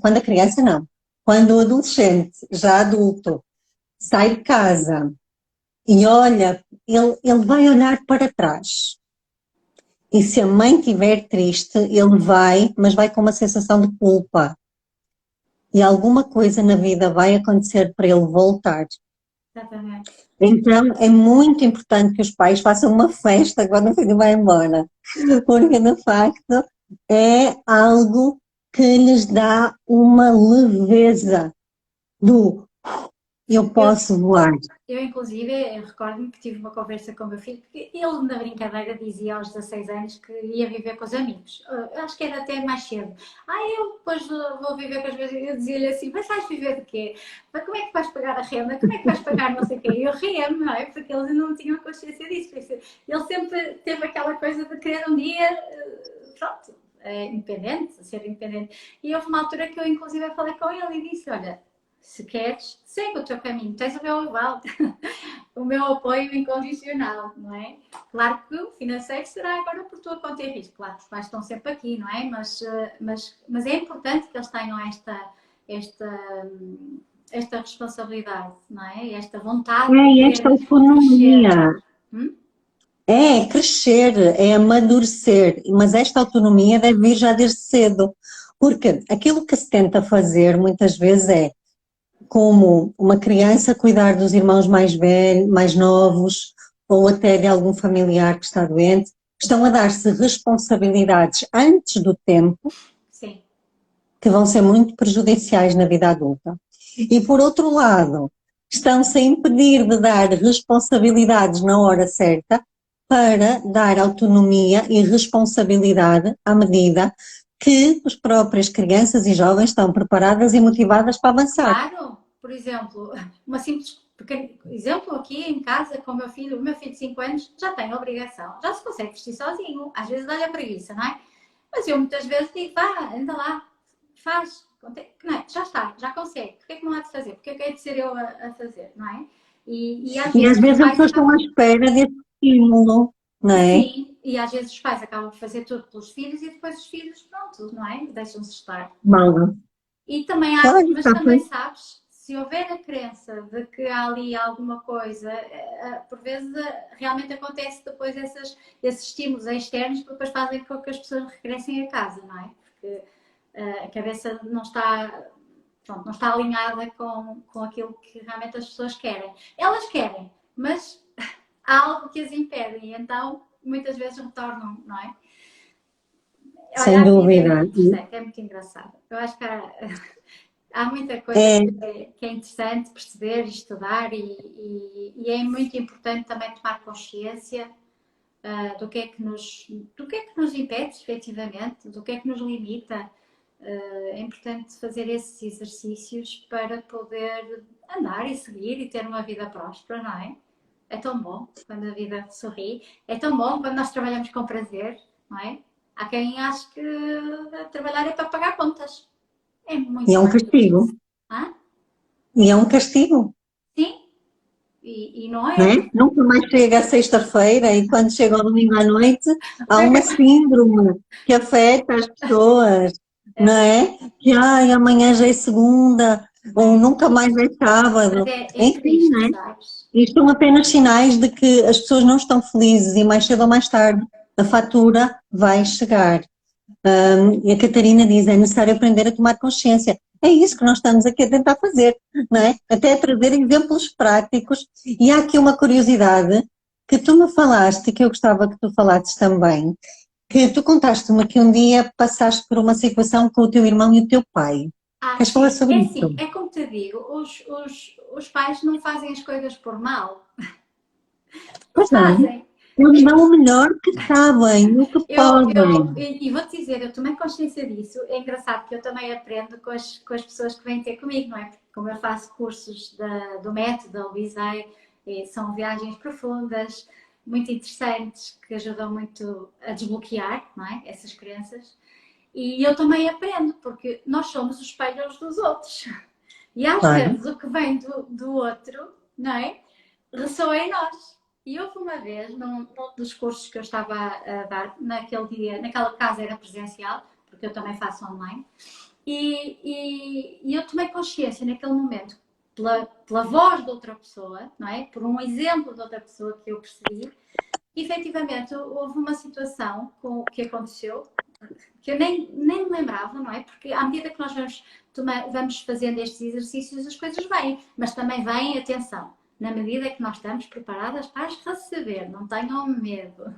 não, quando o adolescente, já adulto, sai de casa e olha, ele vai olhar para trás. E se a mãe estiver triste, ele vai, mas vai com uma sensação de culpa. E alguma coisa na vida vai acontecer para ele voltar. exatamente. Então é muito importante que os pais façam uma festa quando o filho vai embora. Porque de facto é algo que lhes dá uma leveza do eu Eu, posso voar. inclusive, eu recordo-me que tive uma conversa com o meu filho, que ele, na brincadeira, dizia aos 16 anos que ia viver com os amigos. Eu acho que era até mais cedo. Eu depois vou viver com os meus amigos. Eu dizia-lhe assim: mas vais viver de quê? Mas como é que vais pagar a renda? Como é que vais pagar não sei o quê? E eu ria-me, não é? Porque eles não tinham consciência disso. Ele sempre teve aquela coisa de querer um dia, pronto, independente, ser independente. E houve uma altura que eu, inclusive, falei com ele e disse: olha, se queres, segue o teu caminho, tens o meu aval, o meu apoio incondicional, não é? Claro que o financeiro será agora por tua conta e risco, claro que os pais estão sempre aqui, não é? Mas é importante que eles tenham esta, esta responsabilidade, não é? Esta vontade de É esta querer crescer. autonomia. É crescer, é amadurecer, mas esta autonomia deve vir já desde cedo, porque aquilo que se tenta fazer muitas vezes é como uma criança cuidar dos irmãos mais velhos, mais novos, ou até de algum familiar que está doente, estão a dar-se responsabilidades antes do tempo Sim. que vão ser muito prejudiciais na vida adulta. E por outro lado, estão-se a impedir de dar responsabilidades na hora certa para dar autonomia e responsabilidade à medida que as próprias crianças e jovens estão preparadas e motivadas para avançar. Claro, por exemplo, uma simples pequeno exemplo aqui em casa com o meu filho de 5 anos já tem obrigação, já se consegue vestir sozinho, às vezes dá-lhe a preguiça, não é? Mas eu muitas vezes digo, vá, anda lá, faz, não é? Já está, já consegue, porque é que não há de fazer? Porque é que é de ser eu a fazer, não é? E às E às vezes os vezes as pais pessoas estão à acabam, espera desse estímulo, não é? sim, e às vezes os pais acabam por fazer tudo pelos filhos e depois os filhos, pronto, não é? Deixam-se estar. Mal. E também há, Olha, mas está também feito. sabes, se houver a crença de que há ali alguma coisa, por vezes realmente acontece depois esses estímulos externos que depois fazem com que as pessoas regressem a casa, não é? Porque a cabeça não está, pronto, não está alinhada com aquilo que realmente as pessoas querem. Elas querem, mas há algo que as impede e então muitas vezes retornam, não é? Olha, Sem a vida é dúvida. muito interessante, é muito engraçada. Eu acho que há muita coisa É, que é interessante perceber e estudar e é muito importante também tomar consciência do que é que nos impede, efetivamente, do que é que nos limita. É importante fazer esses exercícios para poder andar e seguir e ter uma vida próspera, não é? É tão bom quando a vida sorri, é tão bom quando nós trabalhamos com prazer, não é? Há quem ache que trabalhar é para pagar contas. É e muito é um mais do que castigo. isso. Hã? E é um castigo, Sim, e não não é. é? Nunca mais chega a sexta-feira e quando chega o domingo à noite há uma síndrome que afeta as pessoas, É não verdade. é? Que ai, amanhã já é segunda, ou É. nunca mais é Mas sábado. é Enfim, triste, não é? sabes? Isto são apenas sinais de que as pessoas não estão felizes e mais cedo ou mais tarde a fatura vai chegar. E a Catarina diz, é necessário aprender a tomar consciência. É isso que nós estamos aqui a tentar fazer, não é? Até a trazer exemplos práticos. E há aqui uma curiosidade que tu me falaste, que eu gostava que tu falasses também, que tu contaste-me que um dia passaste por uma situação com o teu irmão e o teu pai. Queres falar Sim. sobre É isso? assim, é como te digo, os pais não fazem as coisas por mal. Não Pois não. fazem. Eles dão o melhor que sabem, o que podem. E vou-te dizer, eu tomei consciência disso. É engraçado que eu também aprendo com as pessoas que vêm ter comigo, não é? Porque como eu faço cursos do método, da Luísa, são viagens profundas, muito interessantes, que ajudam muito a desbloquear, não é? Essas crenças. E eu também aprendo, porque nós somos os espelhos dos outros. E às Claro, vezes o que vem do outro, não é? Ressoa em nós. E houve uma vez, num dos cursos que eu estava a dar, naquele dia, naquela casa era presencial, porque eu também faço online, e eu tomei consciência naquele momento, pela voz de outra pessoa, não é? Por um exemplo de outra pessoa que eu percebi, que efetivamente houve uma situação que aconteceu que eu nem me lembrava, não é? Porque à medida que nós vamos fazendo estes exercícios, as coisas vêm, mas também vêm, atenção, na medida que nós estamos preparadas para as receber, não tenham medo,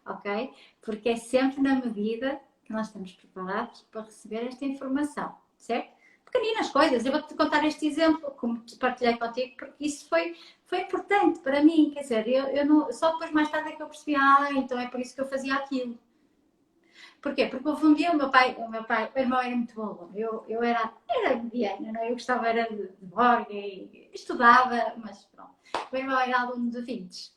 ok? Porque é sempre na medida que nós estamos preparados para receber esta informação, certo? Pequeninas coisas, eu vou-te contar este exemplo, como te partilhei contigo, porque isso foi importante para mim, quer dizer, eu não, só depois mais tarde é que eu percebi, então é por isso que eu fazia aquilo. Porquê? Porque houve um dia o irmão era muito bom. Eu era mediana, não é? Eu gostava era de borga e estudava, mas pronto. O irmão era aluno de 20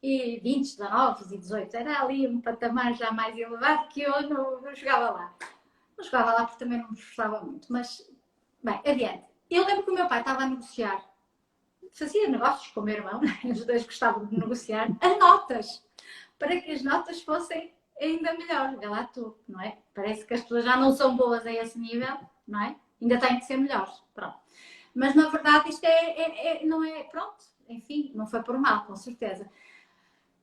e 20, 19 e 18. Era ali um patamar já mais elevado que eu não jogava lá. Não jogava lá porque também não me esforçava muito, mas, bem, adiante. Eu lembro que o meu pai estava a negociar, fazia negócios com o meu irmão, os dois gostavam de negociar, as notas, para que as notas fossem ainda melhor. Vê lá tu, não é? Parece que as pessoas já não são boas a esse nível, não é? Ainda têm que ser melhores. Pronto. Mas na verdade isto não é, pronto, enfim, não foi por mal, com certeza.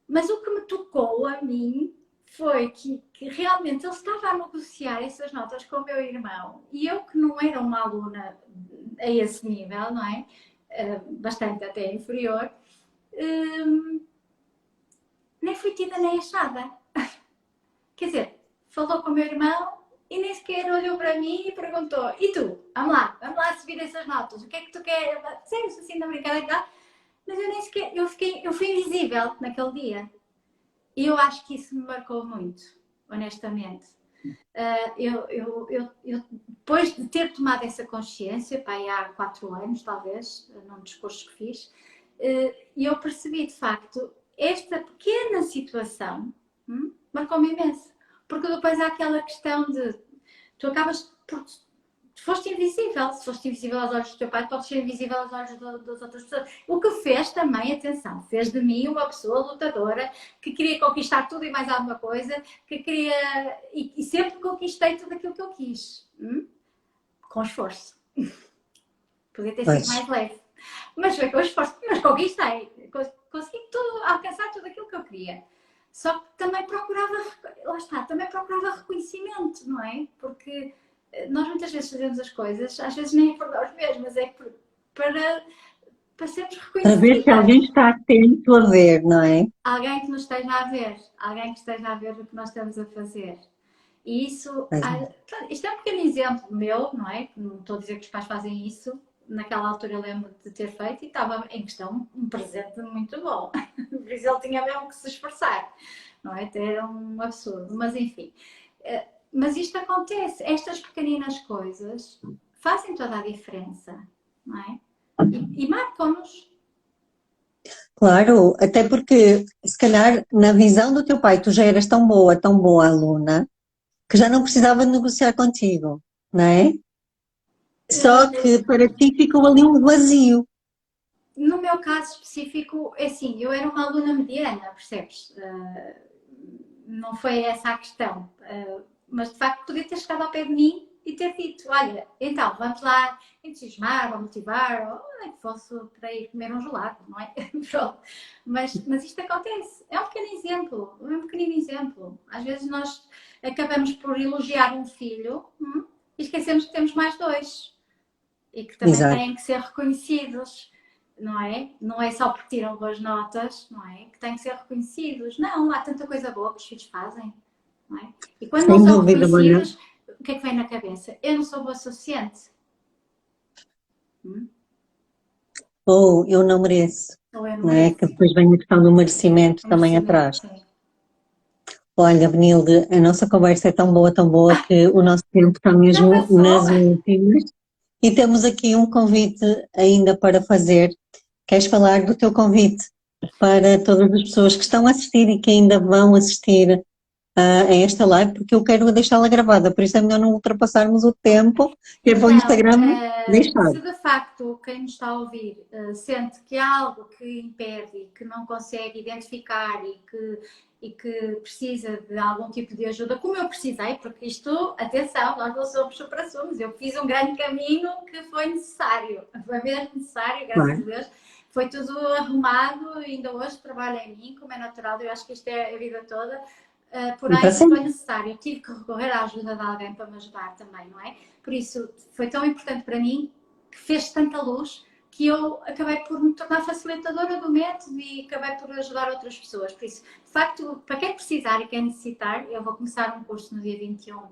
Mas o que me tocou a mim foi que realmente ele estava a negociar essas notas com o meu irmão e eu que não era uma aluna a esse nível, não é? Bastante até inferior, nem fui tida nem achada. Quer dizer, falou com o meu irmão e nem sequer olhou para mim e perguntou: e tu? Vamos lá subir essas notas, o que é que tu queres? Sério, assim, na brincadeira, mas eu nem sequer, eu fui invisível naquele dia. E eu acho que isso me marcou muito, honestamente. Depois de ter tomado essa consciência, pá, há 4 anos, talvez, num discurso que fiz, eu percebi de facto esta pequena situação marcou-me imenso. Porque depois há aquela questão de tu acabas por. Tu foste invisível. Se foste invisível aos olhos do teu pai, podes ser invisível aos olhos das outras pessoas. O que fez também, atenção, fez de mim uma pessoa lutadora que queria conquistar tudo e mais alguma coisa, que queria. E sempre conquistei tudo aquilo que eu quis. com esforço. Podia ter sido Pois. mais leve. Mas foi com esforço. Mas conquistei. Consegui alcançar tudo aquilo que eu queria. Só que também procurava, lá está, também procurava reconhecimento, não é? Porque nós muitas vezes fazemos as coisas, às vezes nem é por nós mesmos, é para sermos Para ver se alguém reconhecidas. está atento a ver, não é? Alguém que nos esteja a ver, alguém que esteja a ver o que nós estamos a fazer. E isso, Pois é. isto é um pequeno exemplo meu, não é? Não estou a dizer que os pais fazem isso. Naquela altura eu lembro de ter feito e estava em questão um presente muito bom. Por isso ele tinha mesmo que se esforçar, não é? Era um absurdo, mas enfim. Mas isto acontece, estas pequeninas coisas fazem toda a diferença, não é? E marcam-nos. Claro, até porque se calhar na visão do teu pai tu já eras tão boa aluna, que já não precisava de negociar contigo, não é? Só que para ti ficou ali um vazio. No meu caso específico, é assim, eu era uma aluna mediana, percebes? Não foi essa a questão. Mas de facto podia ter chegado ao pé de mim e ter dito, olha, então vamos lá entusiasmar ou motivar, ou nem que fosse para ir comer um gelado, não é? Pronto. Mas isto acontece. É um pequeno exemplo, é um pequenino exemplo. Às vezes nós acabamos por elogiar um filho e esquecemos que temos mais dois e que também Exato. têm que ser reconhecidos, não é? Não é só porque tiram boas notas, não é? Que têm que ser reconhecidos. Não, há tanta coisa boa que os filhos fazem, não é? E quando não Sem são dúvida, olha. reconhecidos, o que é que vem na cabeça? Eu não sou boa o suficiente. Ou eu não mereço, Ou eu não não é? Que mereço. depois vem a questão do merecimento O também merecimento, atrás. sim. Olha, Benilde, a nossa conversa é tão boa que o nosso tempo está Já mesmo passou? nas últimas. E temos aqui um convite ainda para fazer. Queres falar do teu convite para todas as pessoas que estão a assistir e que ainda vão assistir a esta live, porque eu quero deixá-la gravada, por isso é melhor não ultrapassarmos o tempo, que é para o Então, Instagram deixar. se de facto quem nos está a ouvir sente que há algo que impede e que não consegue identificar e que precisa de algum tipo de ajuda, como eu precisei, porque isto, atenção, nós não somos supra-sumos, eu fiz um grande caminho que foi necessário, foi mesmo necessário, graças a Claro. Deus, foi tudo arrumado, ainda hoje trabalho em mim, como é natural, eu acho que isto é a vida toda. E para Porém, foi sempre. necessário, eu tive que recorrer à ajuda de alguém para me ajudar também, não é? Por isso, foi tão importante para mim, que fez tanta luz, que eu acabei por me tornar facilitadora do método e acabei por ajudar outras pessoas. Por isso, de facto, para quem precisar e quem necessitar, eu vou começar um curso no dia 21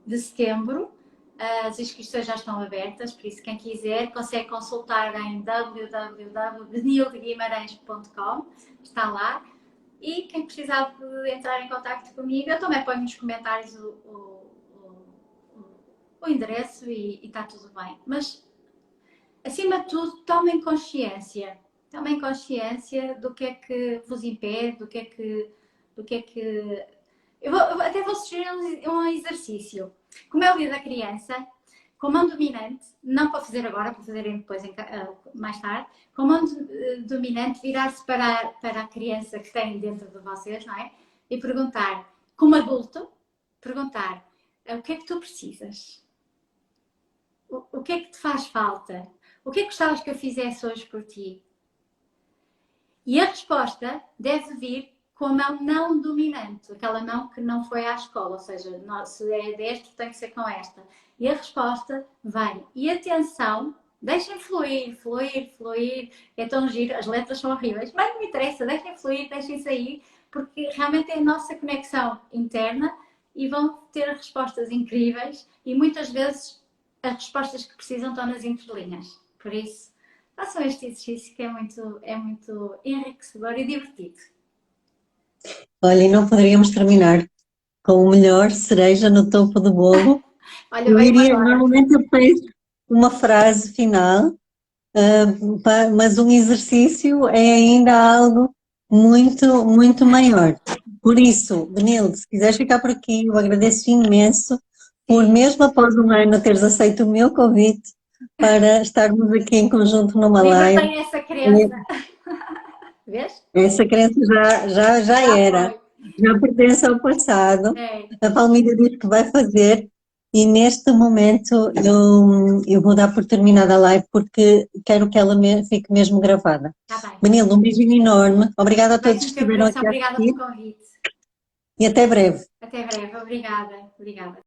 de setembro. As inscrições já estão abertas, por isso quem quiser consegue consultar em www.benildeguimarães.com, está lá. E quem precisar de entrar em contato comigo, eu também ponho nos comentários o endereço e está tudo bem. Mas, acima de tudo, tomem consciência. Tomem consciência do que é que vos impede, do que é que... Eu até vou sugerir um exercício. Como é o dia da criança, com mão dominante, não para fazer agora, para fazerem depois, mais tarde, com mão dominante, virar-se para a criança que tem dentro de vocês, não é? E perguntar, como adulto, perguntar, o que é que tu precisas? O que é que te faz falta? O que é que gostavas que eu fizesse hoje por ti? E a resposta deve vir com a mão não dominante, aquela mão que não foi à escola, ou seja, se é destro tem que ser com esta. E a resposta vem. E atenção, deixem fluir, fluir, fluir. É tão giro, as letras são horríveis, mas não me interessa, deixem fluir, deixem sair, porque realmente é a nossa conexão interna e vão ter respostas incríveis e muitas vezes as respostas que precisam estão nas entrelinhas. Por isso, façam este exercício que é muito enriquecedor e divertido. Olha, e não poderíamos terminar com o melhor cereja no topo do bolo. Olha, Eu veio-me iria, agora. normalmente eu peço uma frase final, mas um exercício é ainda algo muito maior. Por isso, Benilde, se quiseres ficar por aqui, eu agradeço imenso por, mesmo após um ano, teres aceito o meu convite para estarmos aqui em conjunto numa live. Libertei essa crença. Vês? Essa crença já Já era, foi. já pertence ao passado. É. A Palmira diz que vai fazer. E neste momento eu vou dar por terminada a live porque quero que ela fique mesmo gravada. Está bem. Manila, um beijinho enorme. Obrigada a todos que Beijo no teu estiveram coração. aqui a Obrigada pelo assistir convite. e até breve. Até breve. Obrigada. Obrigada.